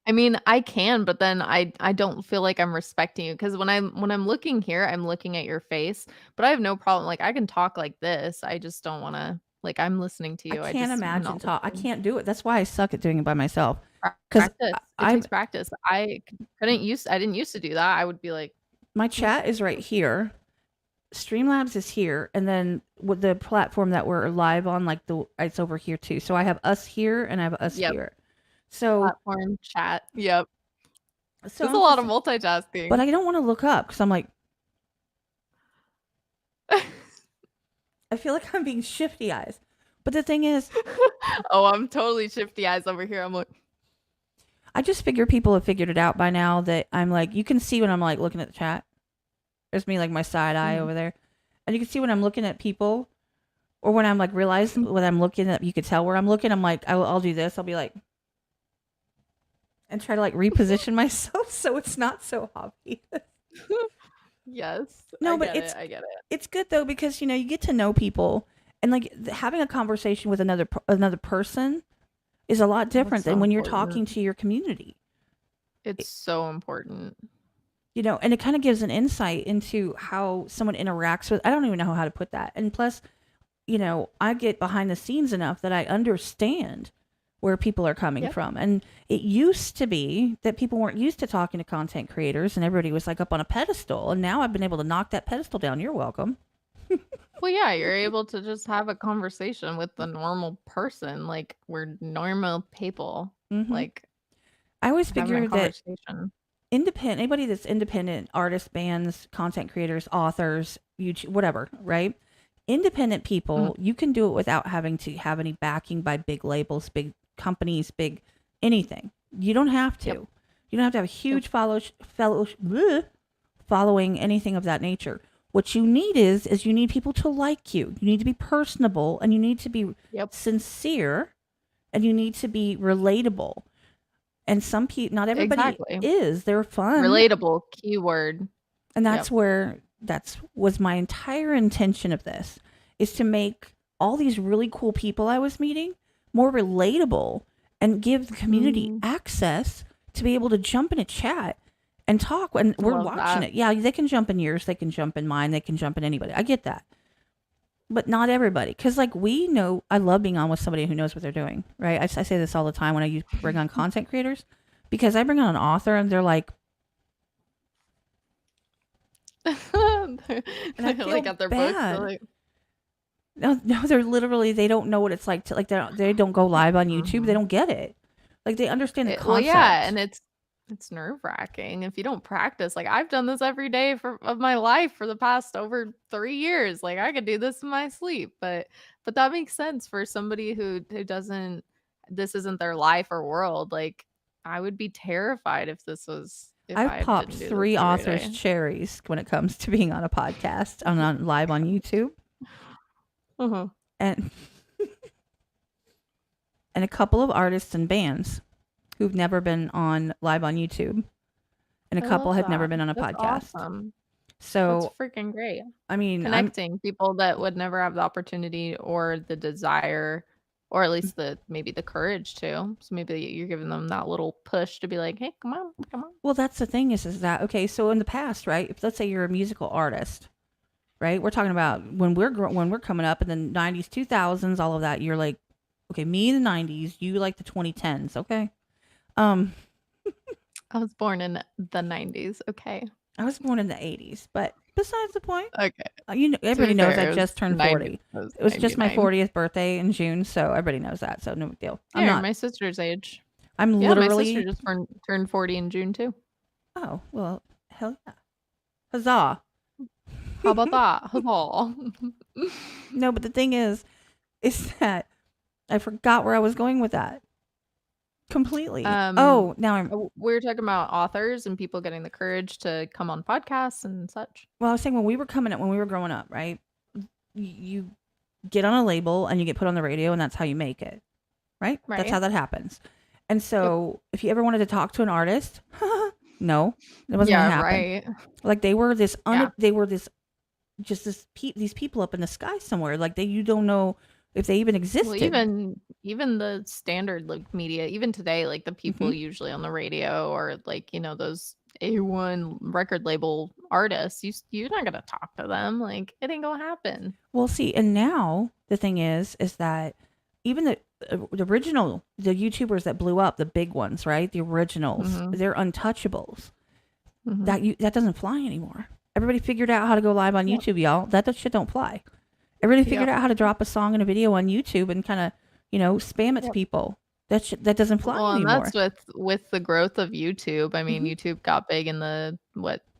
I mean, I can, but then I don't feel like I'm respecting you because when I'm looking here, I'm looking at your face, but I have no problem. Like I can talk like this. I just don't want to. Like I'm listening to you. I can't I'm imagine not talk. I listening. can't do it. That's why I suck at doing it by myself. Because Practice. It takes practice. I didn't used to do that. I would be like, my chat is right here. Streamlabs is here, and then with the platform that we're live on, like it's over here too. So I have us here and I have us here. So platform chat. Yep. So there's a lot of multitasking. But I don't want to look up because I'm like, I feel like I'm being shifty eyes. But the thing is, oh, I'm totally shifty eyes over here. I'm like, I just figure people have figured it out by now that I'm like, you can see when I'm like looking at the chat. There's me like my side eye over there. And you can see when I'm looking at people or when I'm like realize when I'm looking at, you could tell where I'm looking. I'm like, I'll do this. I'll be like, and try to like reposition myself so it's not so obvious. Yes. No, I but get it. it's good though because you get to know people And like having a conversation with another person is a lot different so than when you're important. talking to your community. It's so important. You know, and it kind of gives an insight into how someone interacts with. I don't even know how to put that. And plus, you know, I get behind the scenes enough that I understand where people are coming Yep. from. And it used to be that people weren't used to talking to content creators and everybody was like up on a pedestal. And now I've been able to knock that pedestal down. You're welcome. Well, yeah, you're able to just have a conversation with the normal person. Like, we're normal people. Mm-hmm. Like, I always having a figure that conversation. anybody that's independent, artists, bands, content creators, authors, YouTube, whatever, right? Independent people, you can do it without having to have any backing by big labels, big companies, big anything. You don't have to. Yep. You don't have to have a huge following, anything of that nature. What you need is you need people to like you. You need to be personable, and you need to be Yep. sincere, and you need to be relatable. And some people, not everybody Exactly. is. They're fun. Relatable, keyword. And that's where was my entire intention of this, is to make all these really cool people I was meeting more relatable and give the community access to be able to jump in a chat and talk when we're Love watching that. it. Yeah, they can jump in yours, they can jump in mine, they can jump in anybody. I get that. But not everybody. Because, like, we know, I love being on with somebody who knows what they're doing, right? I say this all the time when I bring on content creators, because I bring on an author and they're like, They're I feel like at their books. bad. They're like, no, they're literally, they don't know what it's like to, like, they don't go live on YouTube. They don't get it. Like, they understand the concept. well, yeah, and it's nerve wracking if you don't practice. Like, I've done this every day of my life for the past over 3 years. Like, I could do this in my sleep, but that makes sense for somebody who doesn't. This isn't their life or world. Like, I would be terrified if this was. If I've I popped didn't do 3 this every authors' day. cherries when it comes to being on a podcast, on live on YouTube, and and a couple of artists and bands who've never been on live on YouTube, and a I couple love had never that. been on a That's podcast. awesome. So, That's freaking great. I mean, Connecting people that would never have the opportunity or the desire, or at least maybe the courage to. So maybe you're giving them that little push to be like, hey, come on. well, that's the thing is that, okay, so in the past, right, if let's say you're a musical artist, right, we're talking about when we're coming up in the 90s, 2000s, all of that, you're like, okay, me in the 90s, you like the 2010s, okay? I was born in the 90s. Okay. I was born in the 80s, but besides the point, Okay. you know, everybody knows I just turned 40. 90s. It was just my 99. 40th birthday in June, so everybody knows that, so no big deal. I'm Yeah, not. my sister's age. I'm Yeah, literally. my sister just turned 40 in June too. Oh, well, hell yeah. Huzzah. How about that? Huzzah. No, but the thing is that I forgot where I was going with that. Completely. Now I'm. We were talking about authors and people getting the courage to come on podcasts and such. Well, I was saying when we were growing up, right? You get on a label and you get put on the radio, and that's how you make it, right? That's how that happens. And so, if you ever wanted to talk to an artist, no, it wasn't gonna happen. Right. Like they were these people up in the sky somewhere. Like you don't know if they even existed. Well, even the standard like media, even today, like the people usually on the radio or like, you know, those A1 record label artists, you're not gonna talk to them. Like it ain't gonna happen. Well, see, and now the thing is that even the original, the YouTubers that blew up, the big ones, right? The originals, they're untouchables. That doesn't fly anymore. Everybody figured out how to go live on YouTube, y'all. That shit don't fly. Everybody figured out how to drop a song and a video on YouTube and kind of, you know, spam it to people. That doesn't fly anymore. And that's with the growth of YouTube. I mean, YouTube got big in the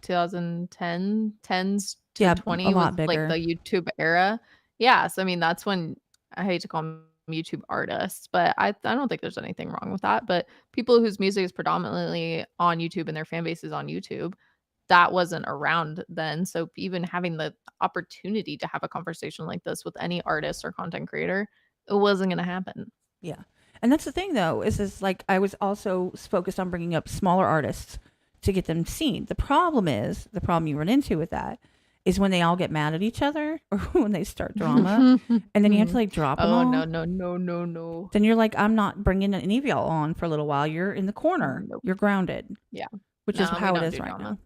2010s to 20 a lot was bigger. like the YouTube era. Yeah, so I mean that's when I hate to call them YouTube artists, but I don't think there's anything wrong with that. But people whose music is predominantly on YouTube and their fan base is on YouTube, that wasn't around then. So even having the opportunity to have a conversation like this with any artist or content creator, it wasn't going to happen. Yeah. And that's the thing though, is like I was also focused on bringing up smaller artists to get them seen. The problem you run into with that is when they all get mad at each other or when they start drama, and then you have to like drop them Oh all. no. Then you're like, I'm not bringing any of y'all on for a little while. You're in the corner. Nope. You're grounded. Yeah. Which is No, we how it don't is do right drama. now.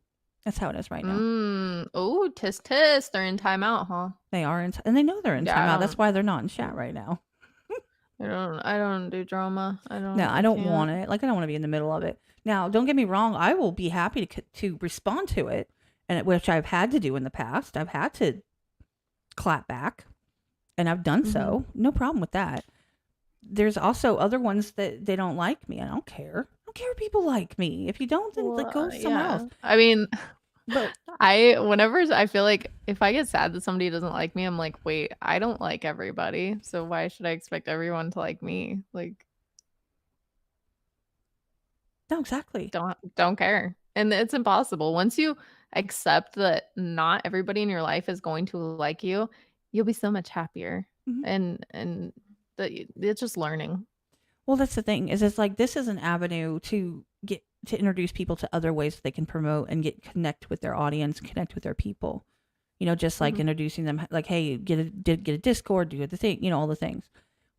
That's how it is right now. Oh, tisk. They're in timeout, huh? They are in, and they know they're in Yeah, I timeout. That's don't- why they're not in chat right now. I don't do drama. No, I don't can't. want it. Like, I don't want to be in the middle of it. Now, don't get me wrong. I will be happy to respond to it, and which I've had to do in the past. I've had to clap back, and I've done so. No problem with that. There's also other ones that they don't like me. I don't care. I don't care if people like me. If you don't, then like go somewhere else. I mean, But whenever I feel like if I get sad that somebody doesn't like me, I'm like, wait, I don't like everybody, so why should I expect everyone to like me? Like, no, exactly. don't care, and it's impossible. Once you accept that not everybody in your life is going to like you, you'll be so much happier, and that it's just learning. Well, that's the thing. Is it's like this is an avenue to introduce people to other ways that they can promote and connect with their audience, connect with their people. You know, just like introducing them, like, hey, get a Discord, do the thing, you know, all the things.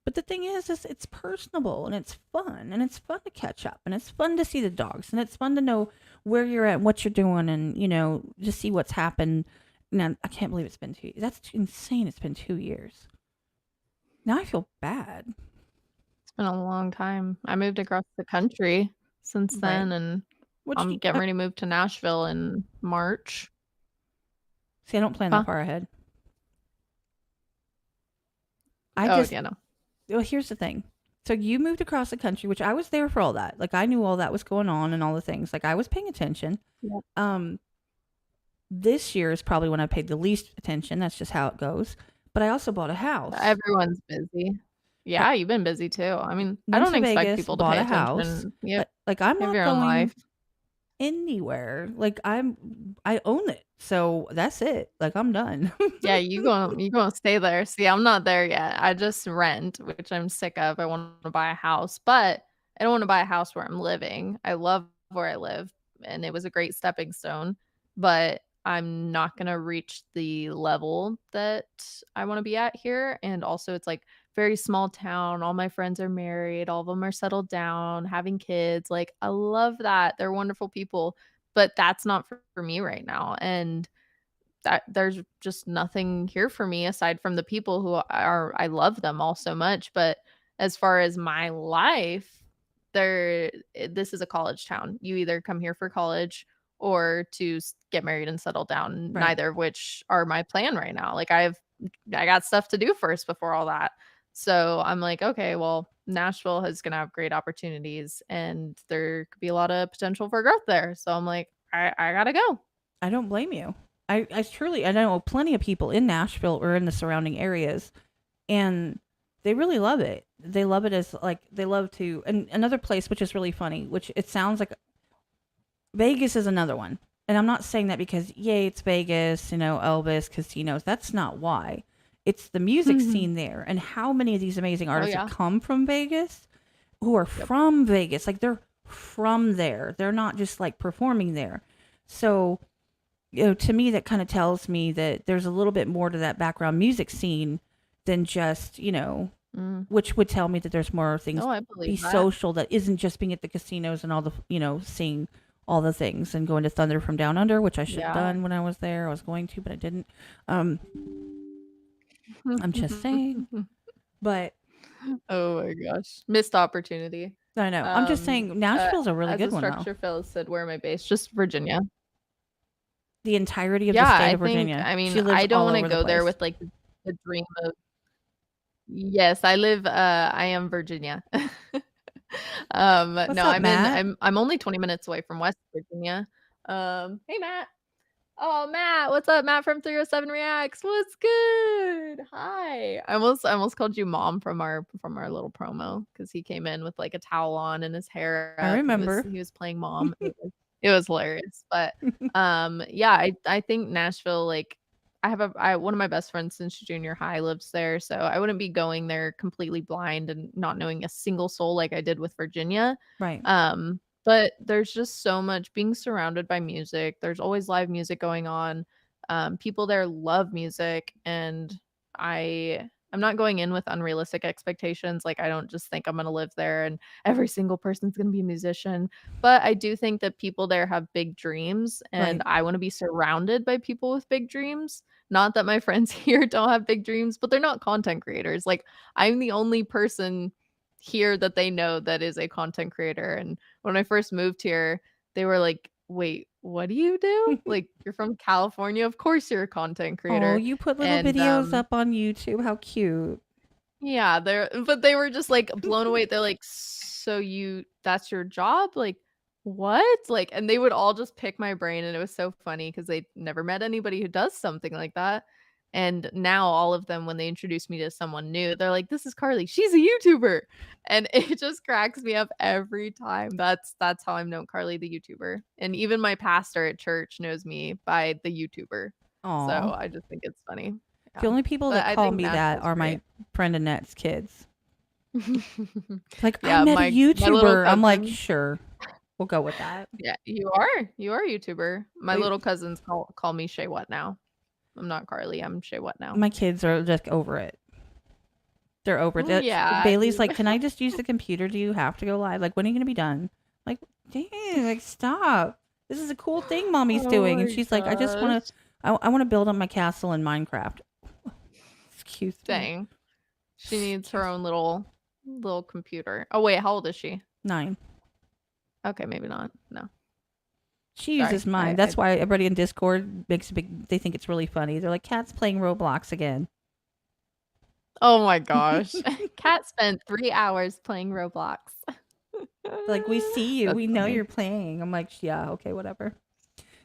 But the thing is it's personable and it's fun to catch up and it's fun to see the dogs and it's fun to know where you're at and what you're doing and, you know, just see what's happened. Now, I can't believe it's been 2 years. That's insane. It's been 2 years. Now I feel bad. It's been a long time. I moved across the country since then, and I'm getting ready to move to Nashville in March. See, I don't plan that far ahead. No. Well, here's the thing. So you moved across the country, which I was there for all that. Like, I knew all that was going on and all the things. Like, I was paying attention. Yep. This year is probably when I paid the least attention. That's just how it goes. But I also bought a house. Everyone's busy. Yeah, you've been busy too. I mean, I don't expect people to pay attention. Yep. Like, I'm not your own going life. anywhere. Like, I own it. So that's it. Like, I'm done. Yeah, you gonna stay there. See, I'm not there yet. I just rent, which I'm sick of. I want to buy a house, but I don't want to buy a house where I'm living. I love where I live, and it was a great stepping stone, but I'm not gonna reach the level that I want to be at here. And also, it's like very small town. All my friends are married. All of them are settled down, having kids. Like, I love that. They're wonderful people, but that's not for me right now. And that there's just nothing here for me aside from the people who I love them all so much. But as far as my life, this is a college town. You either come here for college or to get married and settle down, Right. neither of which are my plan right now. Like, I got stuff to do first before all that. So I'm like, okay, well, Nashville is gonna have great opportunities and there could be a lot of potential for growth there. So I'm like, I gotta go. I don't blame you. I know plenty of people in Nashville or in the surrounding areas, and they really love it. They love it as like they love to. And another place which is really funny, which it sounds like Vegas is another one. And I'm not saying that because yay, it's Vegas, you know, Elvis, casinos. That's not why. It's the music scene there, and how many of these amazing artists have come from Vegas, who are from Vegas. Like, they're from there. They're not just like performing there. So, you know, to me, that kind of tells me that there's a little bit more to that background music scene than just, you know, which would tell me that there's more things be social that isn't just being at the casinos and all the, you know, seeing all the things and going to Thunder from Down Under, which I should have done when I was there. I was going to, but I didn't. I'm just saying. But oh my gosh, missed opportunity. I know. I'm just saying Nashville's a really good one. Structure Phil said, where am I based? Just Virginia. The entirety of the state of Virginia. I mean, I don't want to go there with like the dream of. Yes, I am Virginia. I'm only 20 minutes away from West Virginia. Hey Matt. Oh, Matt, what's up? Matt from 307 Reacts. What's good? Hi. I almost called you mom from our little promo because he came in with like a towel on and his hair up. I remember. He was playing mom. It was hilarious. But yeah, I think Nashville, like, one of my best friends since junior high lives there, so I wouldn't be going there completely blind and not knowing a single soul like I did with Virginia. Right. But there's just so much being surrounded by music. There's always live music going on. People there love music, and I'm not going in with unrealistic expectations. Like, I don't just think I'm going to live there and every single person's going to be a musician. But I do think that people there have big dreams, and Right. I want to be surrounded by people with big dreams. Not that my friends here don't have big dreams, but they're not content creators. Like, I'm the only person here that they know that is a content creator. And when I first moved here, they were like, "Wait, what do you do? Like, you're from California, of course you're a content Oh, creator." you put little And videos up on YouTube. How cute. yeah, but they were just like blown away. They're like, "So that's your job? Like, what?" Like, and they would all just pick my brain, and it was so funny because they never met anybody who does something like that. And now all of them, when they introduce me to someone new, they're like, "This is Carly. She's a YouTuber." And it just cracks me up every time. That's how I'm known, Carly the YouTuber. And even my pastor at church knows me by the YouTuber. Aw. So I just think it's funny. The Yeah. only people But that I call think me that Nashville's are great. my friend Annette's kids. Like, I Yeah, met a my little YouTuber. I'm like, cousin. sure, we'll go with that. Yeah, you are. You are a YouTuber. My Like, little cousins call me Shea What Now. I'm not Carly. I'm Shea What Now. my kids are just over it. They're over it. Yeah. Bailey's like, can I just use the computer? Do you have to go live? Like, when are you gonna be done? Like, dang, like stop. This is a cool thing mommy's Oh doing. And my she's like, I just want gosh. to, I want to build up my castle in Minecraft. Excuse me. Dang. She needs her Excuse own little computer. Oh wait, how old is she? 9. Okay, maybe not. No. She Sorry. uses mine. That's why everybody in Discord makes a big, they think it's really funny. They're like, Cat's playing Roblox again. Oh my gosh. Kat spent 3 hours playing Roblox. Like, we see you. That's We know funny. you're playing. I'm like, yeah, okay, whatever.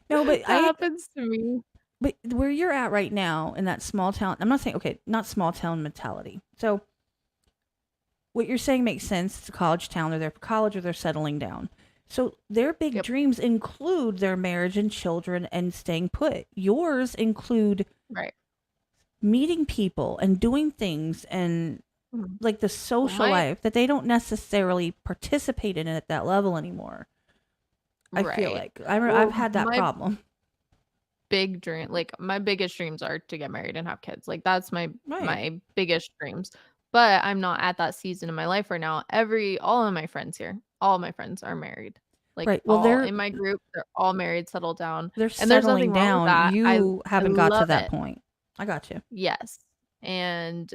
No, but That happens to me. but where you're at right now in that small town, I'm not saying, okay, not small town mentality. So what you're saying makes sense. It's a college town. They're there for college or they're settling down. So their big Yep. dreams include their marriage and children and staying put. Yours include Right. meeting people and doing things and Mhm. like the social My- life that they don't necessarily participate in at that level anymore. I feel Right. like I've Well, had that my problem. big dream, like my biggest dreams are to get married and have kids. Like that's my Right. biggest dreams. But I'm not at that season in my life right now. All of my friends here, all of my friends are married. Like Right. Well, all in my group, they're all married, settled down. they're And there's settling nothing wrong with down. that. You I haven't got to love that it. point. I got you. Yes. And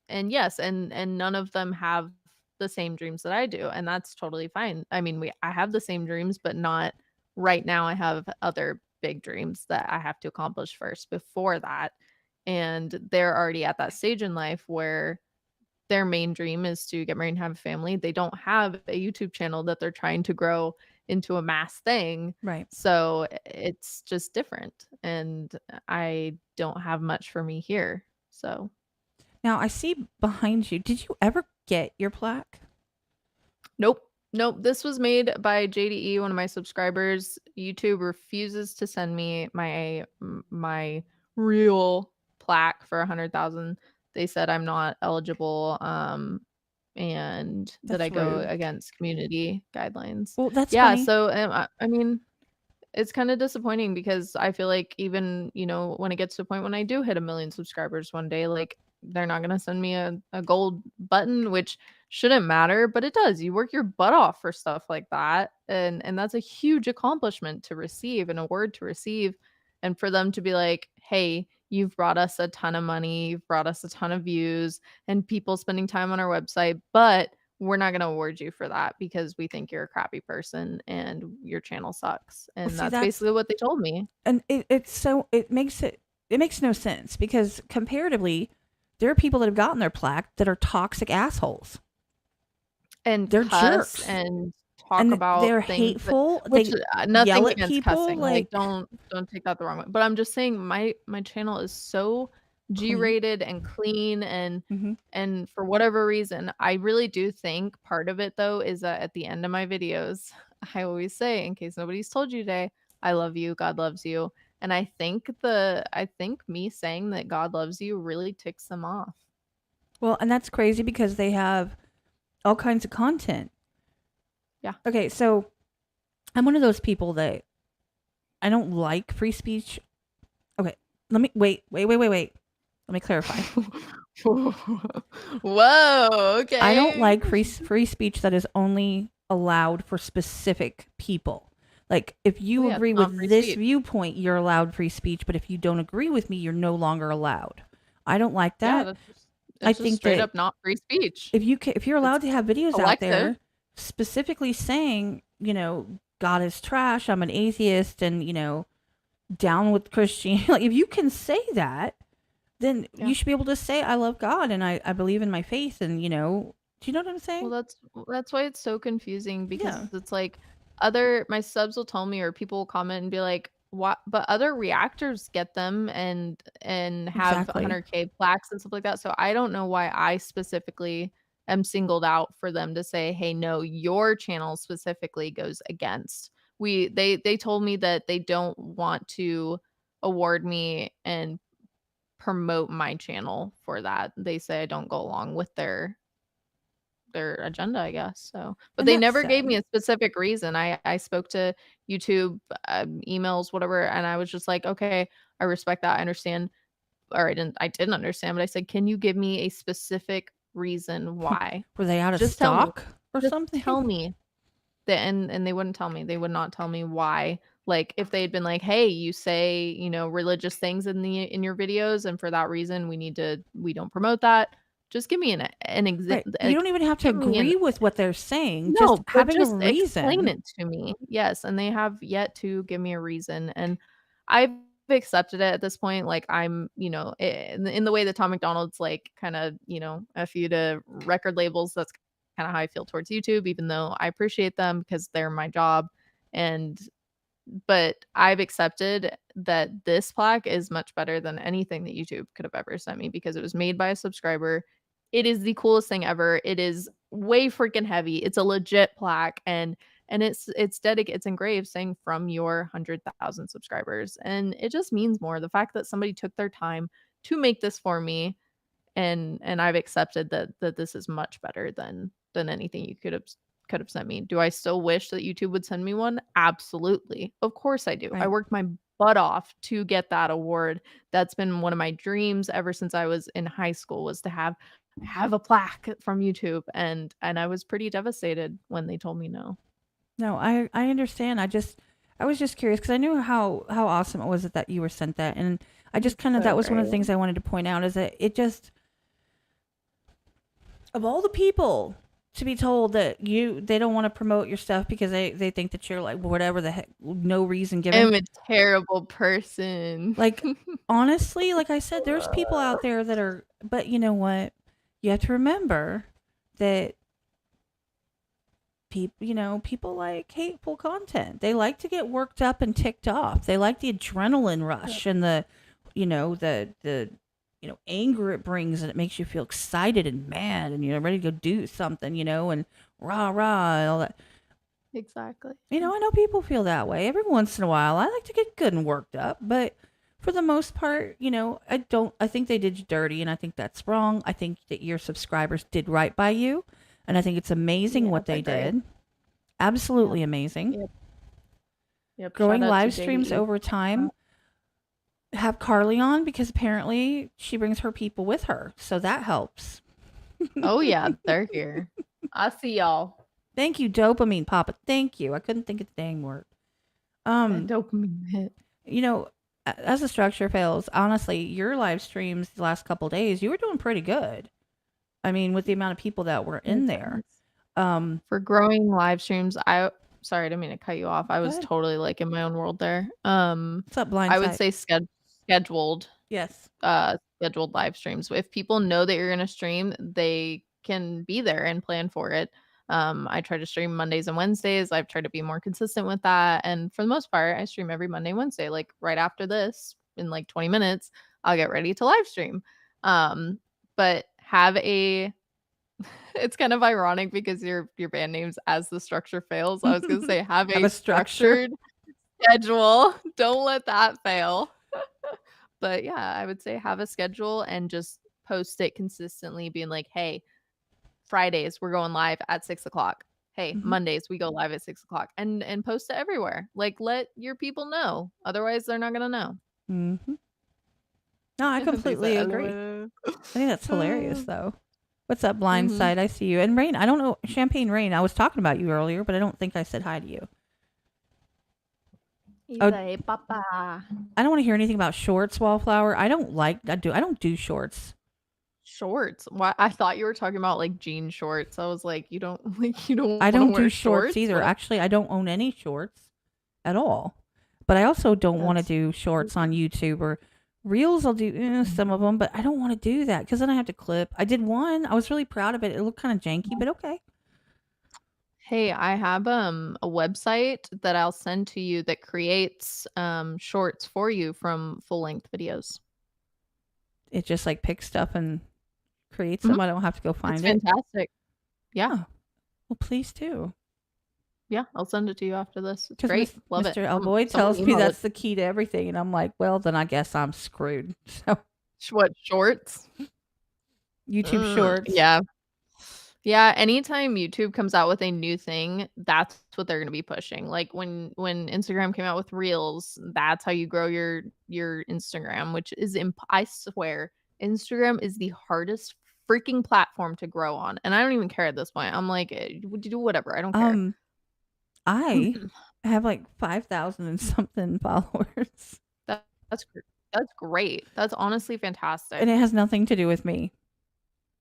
yes, and none of them have the same dreams that I do, and that's totally fine. I mean, I have the same dreams, but not right now. I have other big dreams that I have to accomplish first before that. And they're already at that stage in life where their main dream is to get married and have a family. They don't have a YouTube channel that they're trying to grow into a mass thing. Right. So it's just different. And I don't have much for me here. So Now I see behind you. Did you ever get your plaque? nope. Nope. This was made by JDE, one of my subscribers. YouTube refuses to send me my real plaque for 100,000. They said I'm not eligible, and that That's I go rude. against community guidelines. Well, that's Yeah, funny. so I mean, it's kind of disappointing because I feel like even, when it gets to a point when I do hit 1 million subscribers one day, like they're not going to send me a gold button, which shouldn't matter, but it does. You work your butt off for stuff like that. And that's a huge accomplishment to receive, an award to receive. And for them to be like, hey, you've brought us a ton of money, you've brought us a ton of views and people spending time on our website, but we're not going to award you for that because we think you're a crappy person and your channel sucks. And see, that's basically what they told me. And it makes no sense because comparatively, there are people that have gotten their plaque that are toxic assholes. And They're cuss jerks. and talk And about they're things hateful. which They nothing yell at against people. cussing. Like, don't take that the wrong way. But I'm just saying my channel is so G-rated and clean Mhm. and for whatever reason, I really do think part of it though is that at the end of my videos, I always say, in case nobody's told you today, I love you, God loves you. And I think me saying that God loves you really ticks them off. Well, and that's crazy because they have all kinds of content. Yeah. Okay, so I'm one of those people that I don't like free speech. Okay, let me wait. Let me clarify. Whoa, okay. I don't like free speech that is only allowed for specific people. Like, if you Well, yeah, agree it's not with free this speech. viewpoint, you're allowed free speech. But if you don't agree with me, you're no longer allowed. I don't like Yeah, that. I it's just think straight that up not free speech. if you're allowed It's to have videos out collective. there specifically saying, God is trash, I'm an atheist, and down with Christianity. Like, if you can say that, then Yeah. you should be able to say, I love God and I believe in my faith, and do you know what I'm saying? Well, that's why it's so confusing, because Yeah. it's like my subs will tell me, or people will comment and be like, "What?" But other reactors get them and have Exactly. 100K plaques and stuff like that. So I don't know why I specifically am singled out for them to say, "Hey, no, your channel specifically goes against." They told me that they don't want to award me and promote my channel for that. They say I don't go along with their agenda, I guess. So, but And they that's never gave sad. me a specific reason. I spoke to YouTube, emails, whatever, and I was just like, okay, I respect that. I understand, or I didn't understand, but I said, can you give me a specific reason why? Were they out of Just tell me. stock or Just something? tell me. And they wouldn't tell me. They would not tell me why. Like, if they had been like, hey, you say, religious things in your videos, and for that reason we don't promote that. Just give me an Right. example. You Like, don't even have to give me an agree with what they're saying, just no, but having a just explain reason. it to me. Yes, and they have yet to give me a reason, and I've accepted it at this point. Like, I'm, in the way that Tom McDonald's like kind of, F you to record labels. That's kind of how I feel towards YouTube, even though I appreciate them because they're my job. And but I've accepted that this plaque is much better than anything that YouTube could have ever sent me, because it was made by a subscriber. It is the coolest thing ever. It is way freaking heavy. It's a legit plaque, and it's engraved saying from your 100,000 subscribers, and it just means more. The fact that somebody took their time to make this for me, and I've accepted that this is much better than anything you could have sent me. Do I still wish that YouTube would send me one? Absolutely. Of course I do. I Right. worked my butt off to get that award. That's been one of my dreams ever since I was in high school, was to have a plaque from YouTube, and I was pretty devastated when they told me no. No, I understand. I was just curious because I knew how awesome it was that you were sent that, and I just kind of So that was one of the great. things I wanted to point out, is that it just, of all the people to be told that they don't want to promote your stuff because they think that you're like whatever the heck, no reason given. I'm a terrible person. Like, honestly, like I said, there's people out there that are, but you know what? You have to remember that people like hateful content. They like to get worked up and ticked off. They like the adrenaline rush and the anger it brings, and it makes you feel excited and mad and you're ready to go do something, and rah rah and all that. Exactly. I know people feel that way. Every once in a while, I like to get good and worked up, but for the most part, I think they did you dirty, and I think that's wrong. I think that your subscribers did right by you, and I think it's amazing Yeah, what they they're great. did. Absolutely Yep. amazing. Yep. Yep. Growing Shout out to live streams JDE. over time. Have Carly on because apparently she brings her people with her, so that helps. Oh yeah, they're here. I see y'all. Thank you, dopamine Papa. Thank you. I couldn't think of the dang word. That dopamine hit. As the structure fails, honestly, your live streams the last couple days, you were doing pretty good. I mean, with the amount of people that were in there. For growing live streams, sorry, I didn't mean to cut you off. I was ahead. totally like in my own world there. What's up, blind I would side? say scheduled Yes. scheduled live streams. If people know that you're going to stream, they can be there and plan for it. I try to stream Mondays and Wednesdays. I've tried to be more consistent with that, and for the most part, I stream every Monday, Wednesday. Like right after this, in like 20 minutes, I'll get ready to live stream. But have a it's kind of ironic because your band name's As the Structure Fails. I was gonna say have Have a a structure. structured schedule. Don't let that fail. But yeah, I would say have a schedule and just post it consistently, being like, hey, Fridays we're going live at 6 o'clock. Hey, Mhm. Mondays we go live at 6 o'clock, and post it everywhere. Like, let your people know. Otherwise, they're not gonna know. Mm-hmm. No, I They completely said agree. LOL. I think that's hilarious, though. What's up, Mhm. Blindside? I see you. And Rain, I don't know. Champagne Rain, I was talking about you earlier, but I don't think I said hi to you. He Oh, said, "Hey, Papa." I don't want to hear anything about shorts, Wallflower. I don't do shorts. Shorts. Why? I thought you were talking about like jean shorts. I was like, you don't you don't I want to don't do wear shorts shorts? either. What? Actually, I don't own any shorts at all. But I also don't want to That's do shorts on YouTube or reels. I'll do some of them, but I don't want to do that because then I have to clip. I did one. I was really proud of it. It looked kind of janky, but okay. Hey, I have a website that I'll send to you that creates shorts for you from full-length videos. It just like picks stuff and creates Mhm. them. I don't have to go It's find it. fantastic. Yeah. Oh, well, please do. Yeah, I'll send it to you after this. It's Because great. Love it. Mr. Elboy tells Somebody me emailed it. that's the key to everything, and I'm like, well, then I guess I'm screwed. So What, shorts? YouTube Shorts. Yeah. Yeah, anytime YouTube comes out with a new thing, that's what they're gonna be pushing. Like when Instagram came out with Reels, that's how you grow your Instagram, which is I swear, Instagram is the hardest freaking platform to grow on, and I don't even care at this point. I'm like, do whatever, I don't care. I have like 5,000 and something followers, That's that's great. That's honestly and fantastic. it has nothing to do with me.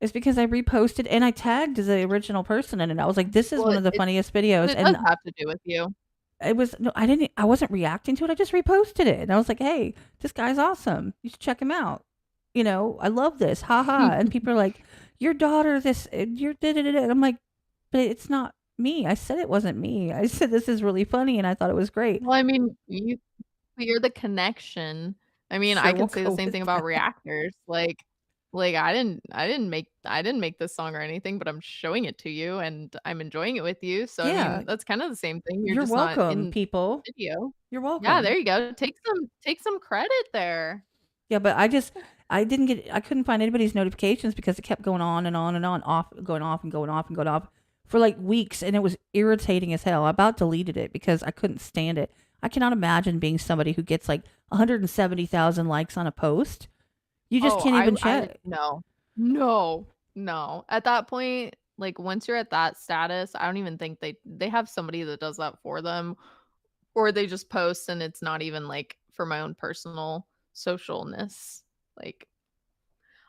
It's because I reposted and I tagged the original person in it. I was like, "This is Well, one of the funniest videos," it does and have to do with you. it was no, I wasn't reacting to it. I just reposted it, and I was like, "Hey, this guy's awesome. You should check him out." I love this. Ha ha. And people are like, "Your daughter, this, you're da da da." And I'm like, "But it's not me. I said it wasn't me. I said this is really funny, and I thought it was great." Well, I mean, you're the connection. I mean, I Sure, we'll could say the go same with thing about that. reactors. Like I didn't make this song or anything, but I'm showing it to you and I'm enjoying it with you. So I Yeah, mean, that's kind of the same thing. You're you're just not welcome, in the people. video. You're Yeah, there welcome. you go. Take some credit there. Yeah, but I couldn't find anybody's notifications because it kept going on and on and on, going off and going off and going off for like weeks, and it was irritating as hell. I about deleted it because I couldn't stand it. I cannot imagine being somebody who gets like 170,000 likes on a post. You just Oh, can't even I check. no. No. No. At that point, like once you're at that status, I don't even think they have somebody that does that for them, or they just post and it's not even like for my own personal socialness. Like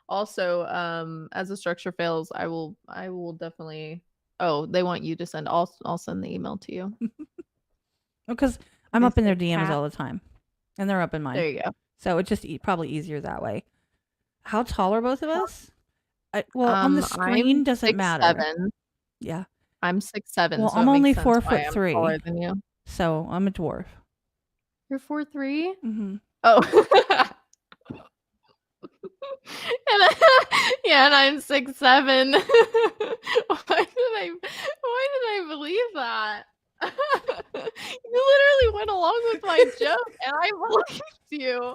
also, as the structure fails, I will definitely. Oh, they want you to send. I'll send the email to you. Because I'm They up in say their DMs cat. all the time, and they're up in mine, There you go. so it's just probably easier that way. How tall are both of us? Well, on the I'm screen doesn't matter. 6'7". Yeah. I'm 6'7", Well, so I'm it makes only sense four why foot I'm taller three, than you. so I'm a dwarf. You're 4'3"? Mm-hmm. Oh. Yeah, and I'm 6'7". Why did I believe that? You literally went along with my joke and I believed you.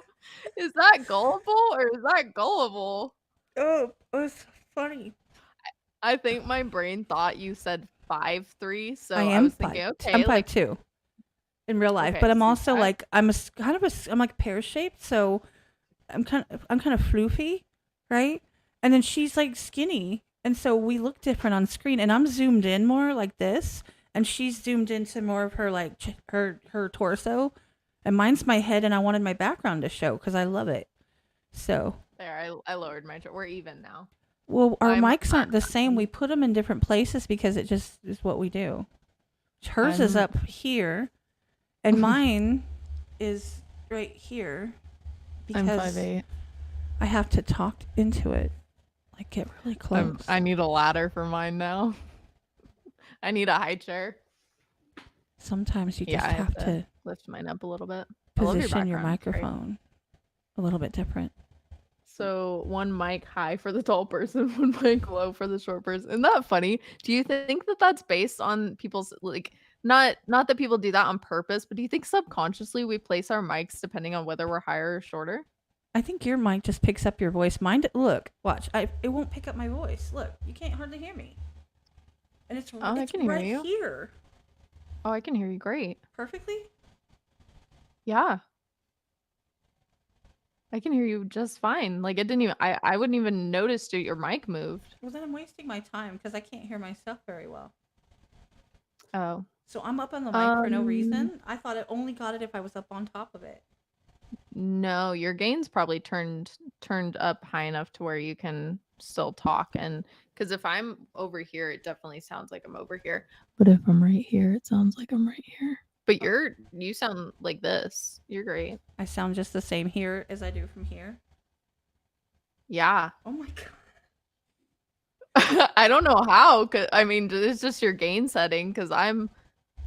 Is that gullible or is that gullible? Oh, it's funny. I think my brain thought you said 5'3", so I I am was thinking, I'm okay, like 5'2" in real life, but okay, I'm see also that? like I'm like pear shaped, so I'm kind of floofy, right? And then she's like skinny, and so we look different on screen. And I'm zoomed in more like this, and she's zoomed into more of her like her torso, and mine's my head, and I wanted my background to show because I love it. So There, I lowered my we're even now. well, our I'm mics aren't the same. We I'm put them in different places because it just is what we do. Hers is I'm up here, and mine is right here I'm because 5'8". I have to talk into it, like get really close. I need a ladder for mine now. I need a high chair. Sometimes you Yeah, just I have have to to lift mine up a little bit. I love your position your background. It's great. microphone a little bit different. So one mic high for the tall person, one mic low for the short person. Isn't that funny? Do you think that that's based on people's like not that people do that on purpose, but do you think subconsciously we place our mics depending on whether we're higher or shorter? I think your mic just picks up your voice. Mine, look, watch. It won't pick up my voice. Look, you can't hardly hear me, and it's I can hear right you. here Oh, I can hear you great. perfectly. Yeah. I can hear you just fine. Like it didn't even. I wouldn't even notice your mic moved. Well, then I'm wasting my time because I can't hear myself very well. Oh. So I'm up on the mic for no Um. reason. I thought it only got it if I was up on top of it. No, your gain's probably turned up high enough to where you can still talk. And because if I'm over here, it definitely sounds like I'm over here. But if I'm right here, it sounds like I'm right here. But you sound like this. You're great. I sound just the same here as I do from here. Yeah. Oh my god. I don't know how. I mean, it's just your gain setting. Because I'm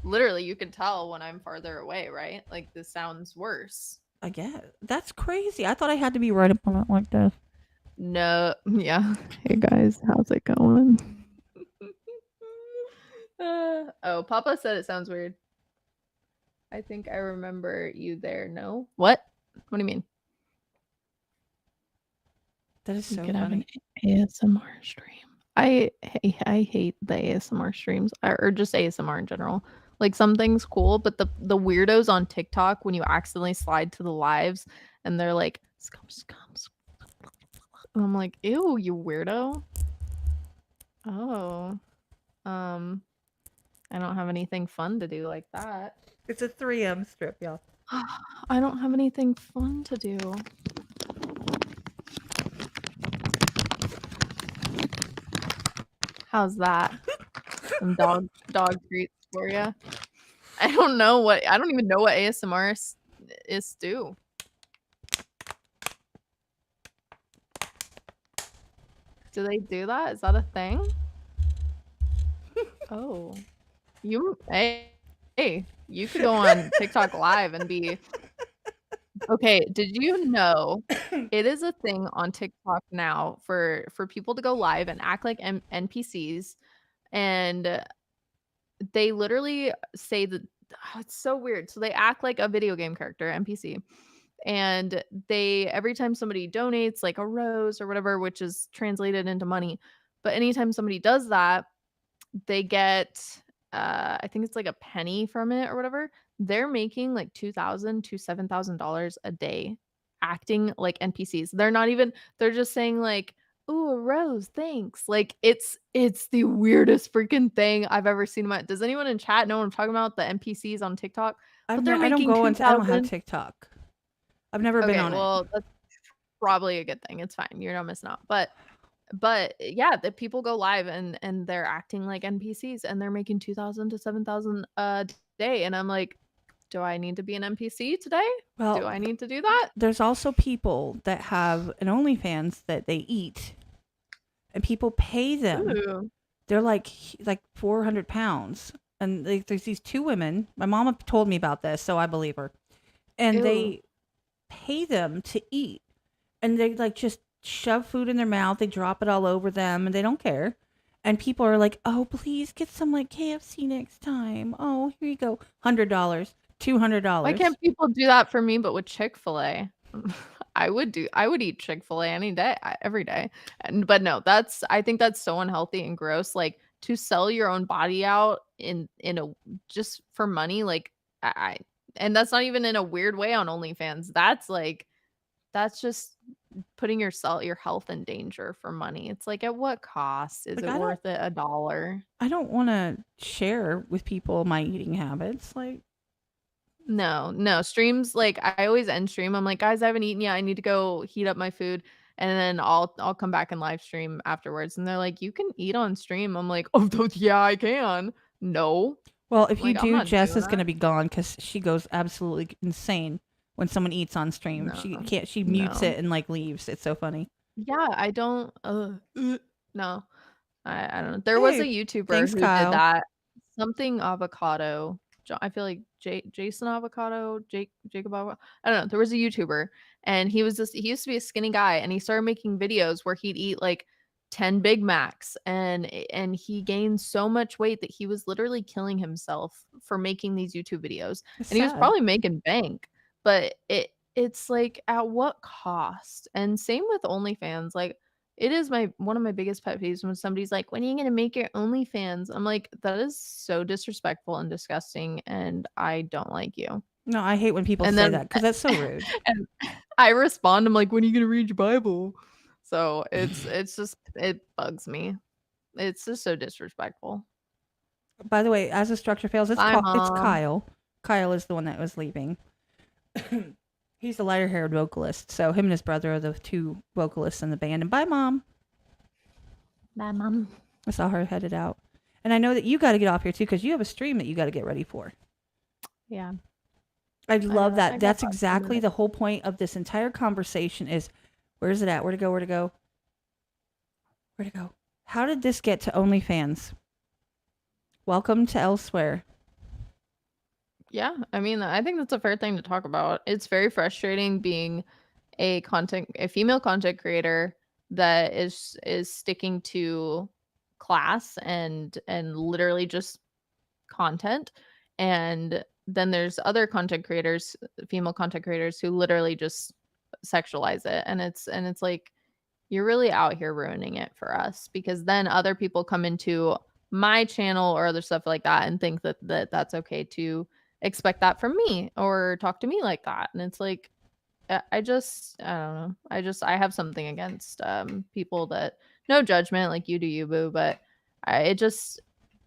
literally, you can tell when I'm farther away, right? Like this sounds worse. I guess that's crazy. I thought I had to be right up on it like this. No, yeah. Hey guys, how's it going? Oh, Papa said it sounds weird. I think I remember you there. No? What? What do you mean? That is so You could have funny. an ASMR stream. I hate the ASMR streams or just ASMR in general. Like something's cool, but the weirdos on TikTok when you accidentally slide to the lives and they're like scum. And I'm like, ew, you weirdo. Oh. I don't have anything fun to do like that. It's a 3M strip, y'all. I don't have anything fun to do. How's that? Some dog treats for you. I don't even know what ASMR is do. Do they do that? Is that a thing? Oh. Hey, you could go on TikTok live and be okay, did you know it is a thing on TikTok now for people to go live and act like NPCs, and they literally say that it's so weird. So they act like a video game character, NPC, and they every time somebody donates like a rose or whatever, which is translated into money, but anytime somebody does that, they get I think it's like a penny from it or whatever. They're making like $2,000 to $7,000 a day acting like NPCs. They're just saying like, "Ooh, a rose, thanks." Like it's the weirdest freaking thing I've ever seen in my Does anyone in chat know what I'm talking about? The NPCs on TikTok? But they're I don't making go into. I don't have 2,000. TikTok. I've never been Okay, on it. well, that's probably a good thing. It's fine. You're not missing out. But yeah, the people go live and they're acting like NPCs and they're making 2,000 to 7,000 a day, and I'm like, do I need to be an NPC today? Well, Do I need to do that? there's also people that have an OnlyFans that they eat, and people pay them. Ooh. They're like 400 pounds, and there's these two women. My mama told me about this, so I believe her. And Ew. they pay them to eat, and they like just shove food in their mouth. They drop it all over them, and they don't care. And people are like, "Oh, please get some like KFC next time. Oh, here you go, $100, $200." Why can't people do that for me, but with Chick-fil-A? I would eat Chick-fil-A any day, every day. But no, I think that's so unhealthy and gross. Like to sell your own body out in a just for money, like and that's not even in a weird way on OnlyFans. That's just putting your health in danger for money. It's like, at what cost is Like, it worth it? $1? I don't want to share with people my eating habits. Like, No streams. Like I always end stream. I'm like, guys, I haven't eaten yet. I need to go heat up my food, and then I'll come back and live stream afterwards. And they're like, you can eat on stream. I'm like, oh, yeah, I can. No. well, if you Like, I'm do, not Jess doing is going to that. be gone because she goes absolutely insane when someone eats on stream. She No. can't. She mutes No. it and like leaves. It's so funny. Yeah, I don't. No, I don't know. There was a Hey, YouTuber thanks, who did Kyle. that. Something avocado. I feel like Jason Avocado, Jacob Avocado. I don't know. There was a YouTuber, and he used to be a skinny guy, and he started making videos where he'd eat like 10 Big Macs, and he gained so much weight that he was literally killing himself for making these YouTube videos. It's And he was sad. probably making bank, but it's like, at what cost? And same with OnlyFans. Like it is one of my biggest pet peeves when somebody's like, "When are you gonna make your OnlyFans?" I'm like, that is so disrespectful and disgusting, and I don't like you. No, I hate when people And say then that because that's so rude. and I respond, I'm like, when are you gonna read your Bible? So it's just it bugs me. It's just so disrespectful. By the way, as the structure fails, it's Bye, it's Mom. Kyle. Kyle is the one that was leaving. He's the lighter-haired vocalist. So him and his brother are the two vocalists in the band. And bye, Mom. Bye, Mom. I saw her headed out. And I know that you got to get off here too because you have a stream that you got to get ready for. Yeah. I love that. I got That's about 2 exactly minutes. the whole point of this entire conversation is where's it at? Where to go? Where to go? Where to go? How did this get to OnlyFans? Welcome to Elsewhere. Yeah, I mean, I think that's a fair thing to talk about. It's very frustrating being a female content creator that is sticking to class and literally just content, and then there's other content creators, female content creators, who literally just sexualize it, and it's like you're really out here ruining it for us, because then other people come into my channel or other stuff like that and think that that's okay to expect that from me or talk to me like that. And it's like I don't know. I have something against people that, no judgment, like you do you, boo, but it just,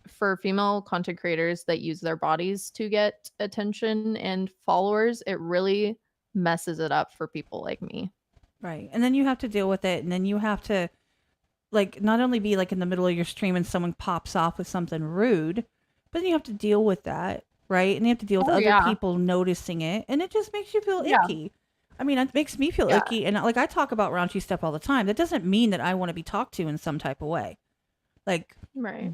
for female content creators that use their bodies to get attention and followers, it really messes it up for people like me. Right. And then you have to deal with it. And then you have to, like, not only be like in the middle of your stream and someone pops off with something rude, but then you have to deal with that. Right. And you have to deal with other people noticing it. And it just makes you feel icky. I mean, it makes me feel icky. And like, I talk about raunchy stuff all the time. That doesn't mean that I want to be talked to in some type of way. Like,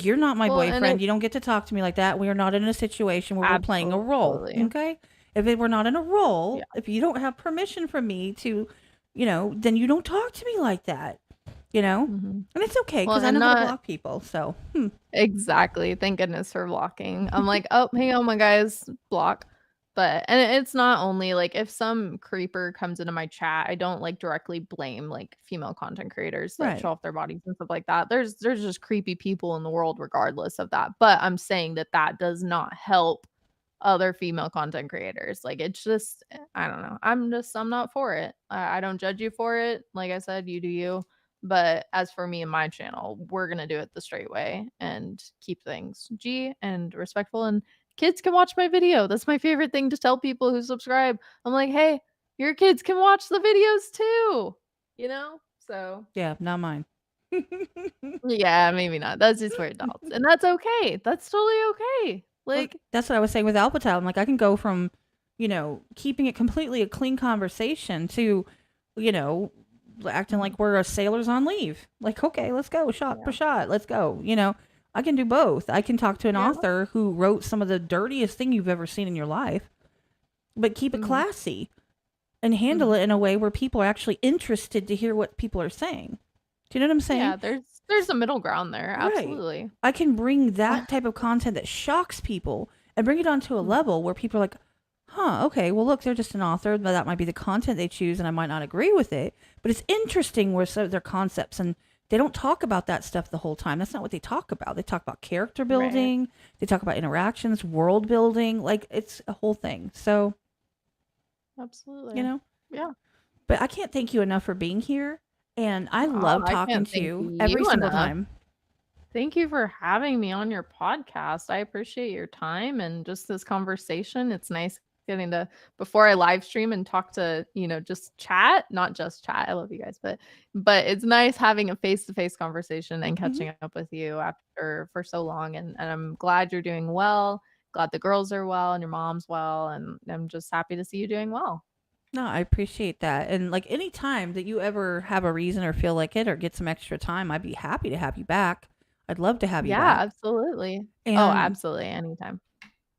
you're not my boyfriend. You don't get to talk to me like that. We are not in a situation where we're playing a role. Okay. If we're not in a role, if you don't have permission from me to, then you don't talk to me like that, and it's okay because I know how to block people. So exactly. Thank goodness for blocking. I'm like, oh, hang on, my guys, block. But and it's not only like if some creeper comes into my chat, I don't like directly blame like female content creators that show off their bodies and stuff like that. There's just creepy people in the world regardless of that. But I'm saying that does not help other female content creators. Like, it's just, I don't know. I'm not for it. I don't judge you for it. Like I said, you do you. But as for me and my channel, we're going to do it the straight way and keep things G and respectful. And kids can watch my video. That's my favorite thing to tell people who subscribe. I'm like, hey, your kids can watch the videos too, So yeah, not mine. Yeah, maybe not. That's just for adults. And that's okay. That's totally okay. Like, that's what I was saying with Alpatel. I'm like, I can go from, keeping it completely a clean conversation to, acting like we're sailors on leave. Like, okay, let's go shot for shot. Let's go. I can do both. I can talk to an author who wrote some of the dirtiest thing you've ever seen in your life, but keep it classy and handle it in a way where people are actually interested to hear what people are saying. Do you know what I'm saying? Yeah, there's a middle ground there. Absolutely. Right. I can bring that type of content that shocks people and bring it onto a level where people are like, huh, okay, well, look, they're just an author, but that might be the content they choose, and I might not agree with it, but it's interesting where some of their concepts, and they don't talk about that stuff the whole time. That's not what they talk about. They talk about character building. They talk about interactions, world building. Like, it's a whole thing. So, absolutely. Yeah. But I can't thank you enough for being here. And I love talking to you every single time. Thank you for having me on your podcast. I appreciate your time and just this conversation. It's nice getting to, before I live stream and talk to, just chat, not just chat. I love you guys, but it's nice having a face-to-face conversation and catching up with you for so long. And I'm glad you're doing well. Glad the girls are well and your mom's well. And I'm just happy to see you doing well. No, I appreciate that. And like, any time that you ever have a reason or feel like it or get some extra time, I'd be happy to have you back. I'd love to have you back. Yeah, absolutely. Absolutely. Anytime.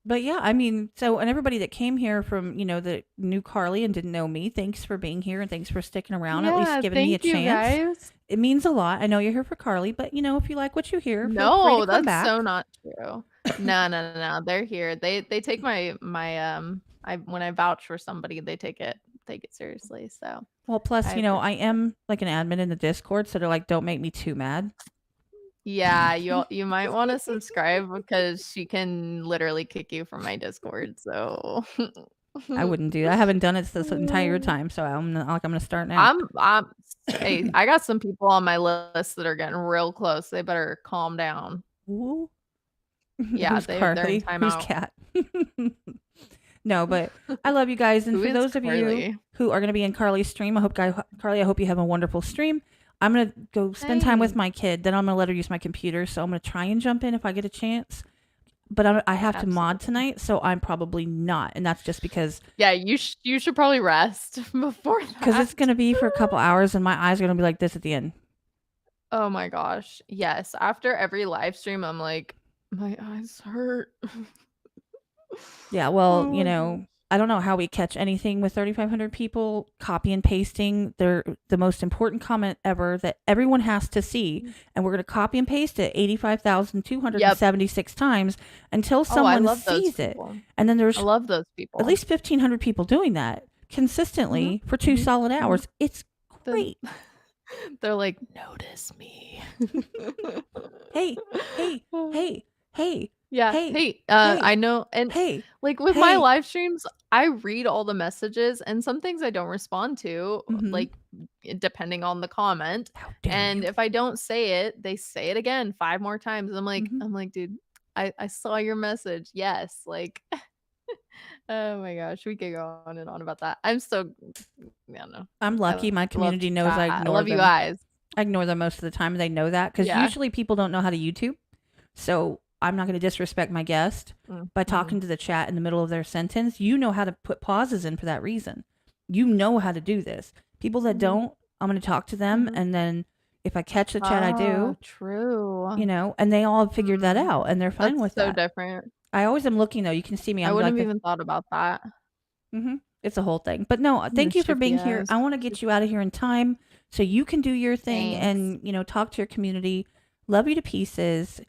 But yeah, I mean, so, and everybody that came here from, that knew Carly and didn't know me, thanks for being here and thanks for sticking around, at least giving me a chance. Guys. It means a lot. I know you're here for Carly, but if you like what you hear, feel free to come that's back. So not true. No. They're here. They take my when I vouch for somebody, they take it seriously. So, well, plus, I am like an admin in the Discord, so they're like, don't make me too mad. Yeah, you might want to subscribe because she can literally kick you from my Discord. So I wouldn't do that. I haven't done it this entire time, so I'm gonna start now. Hey, I got some people on my list that are getting real close. They better calm down. Ooh. Yeah, Who's they're in Carly? Who's timeout. Cat? No, but I love you guys, and Who for is those of you Carly? who are gonna be in Carly's stream, Carly, I hope you have a wonderful stream. I'm gonna go spend time with Thanks. my kid. Then I'm gonna let her use my computer. So I'm gonna try and jump in if I get a chance. But I have to mod Absolutely. tonight, so I'm probably not, and that's just because Yeah, you should probably rest before that. it's gonna be for a couple hours, and my eyes are gonna be like this at the end. Oh my gosh. Yes. After every live stream, I'm like, my eyes hurt. Yeah, well, Oh my gosh. I don't know how we catch anything with 3,500 people. Copy and pasting, they're the most important comment ever that everyone has to see. And we're going to copy and paste it 85,276 times until Oh, I someone love those sees it. people. And then there's I love those people. at least 1,500 people doing that consistently for 2 solid hours. It's great. They're like, notice me. Hey. Yeah. Hey, I know. And Hey. like with my hey. live streams, I read all the messages and some things I don't respond to, Mhm. like depending on the comment. How dare And you. if I don't say it, they say it again 5 more times. I'm like, Mhm. dude, I saw your message. Yes. Like, oh my gosh, we could go on and on about that. I'm so, yeah, no. I'm lucky my community knows I I ignore love them. you guys. I ignore them most of the time, and they know that because Yeah. usually people don't know how to YouTube. So I'm not going to disrespect my guest by talking to the chat in the middle of their sentence. You know how to put pauses in for that reason. You know how to do this. People that don't, I'm going to talk to them, and then if I catch the chat, I do. True. And they all figured that out, and they're fine That's with so that. different. I always am looking though. You can see me. I I'm wouldn't like have even thought about that. It's a whole thing. But no, thank you for being here. eyes. I want to get you out of here in time so you can do your thing Thanks. and talk to your community. Love you to pieces.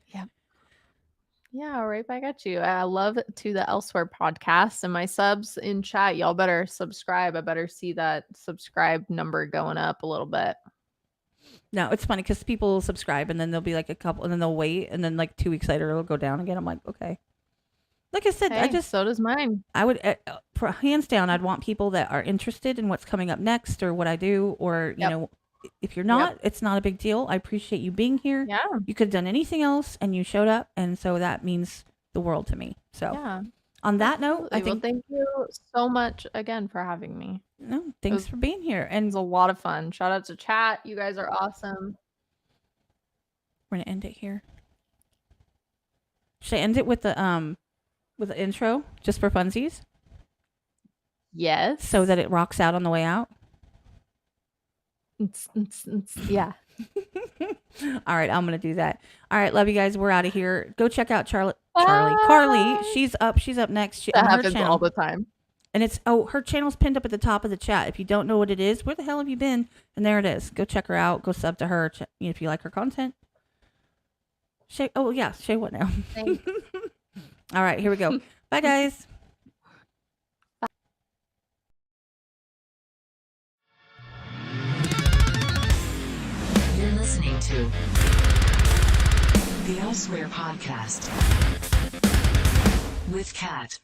Yeah, right back at you. I love to the Elsewhere podcast and my subs in chat. Y'all better subscribe. I better see that subscribe number going up a little bit. No, it's funny because people will subscribe and then there'll be like a couple and then they'll wait and then like 2 weeks later it'll go down again. I'm like, okay. Like I said, So does mine. I would, for hands down, I'd want people that are interested in what's coming up next or what I do, or, if you're not, it's not a big deal. I appreciate you being here. Yeah. You could have done anything else and you showed up. And so that means the world to me. So Yeah. on that note, I Well, think, thank you so much again for having me. no, thanks for being here. It And was a lot of fun. Shout out to chat. You guys are awesome. we're going to end it here. Should I end it with the intro just for funsies? Yes. So that it rocks out on the way out? Yeah. All right, I'm going to do that. All right, love you guys. We're out of here. Go check out Carly. Bye. She's up next. That on her happens channel. all the time. And it's, her channel's pinned up at the top of the chat. If you don't know what it is, where the hell have you been? And there it is. Go check her out. Go sub to her if you like her content. Shea, Shea, what now? Thanks. All right, here we go. Bye, guys. You're listening to the Elsewhere podcast with Kat.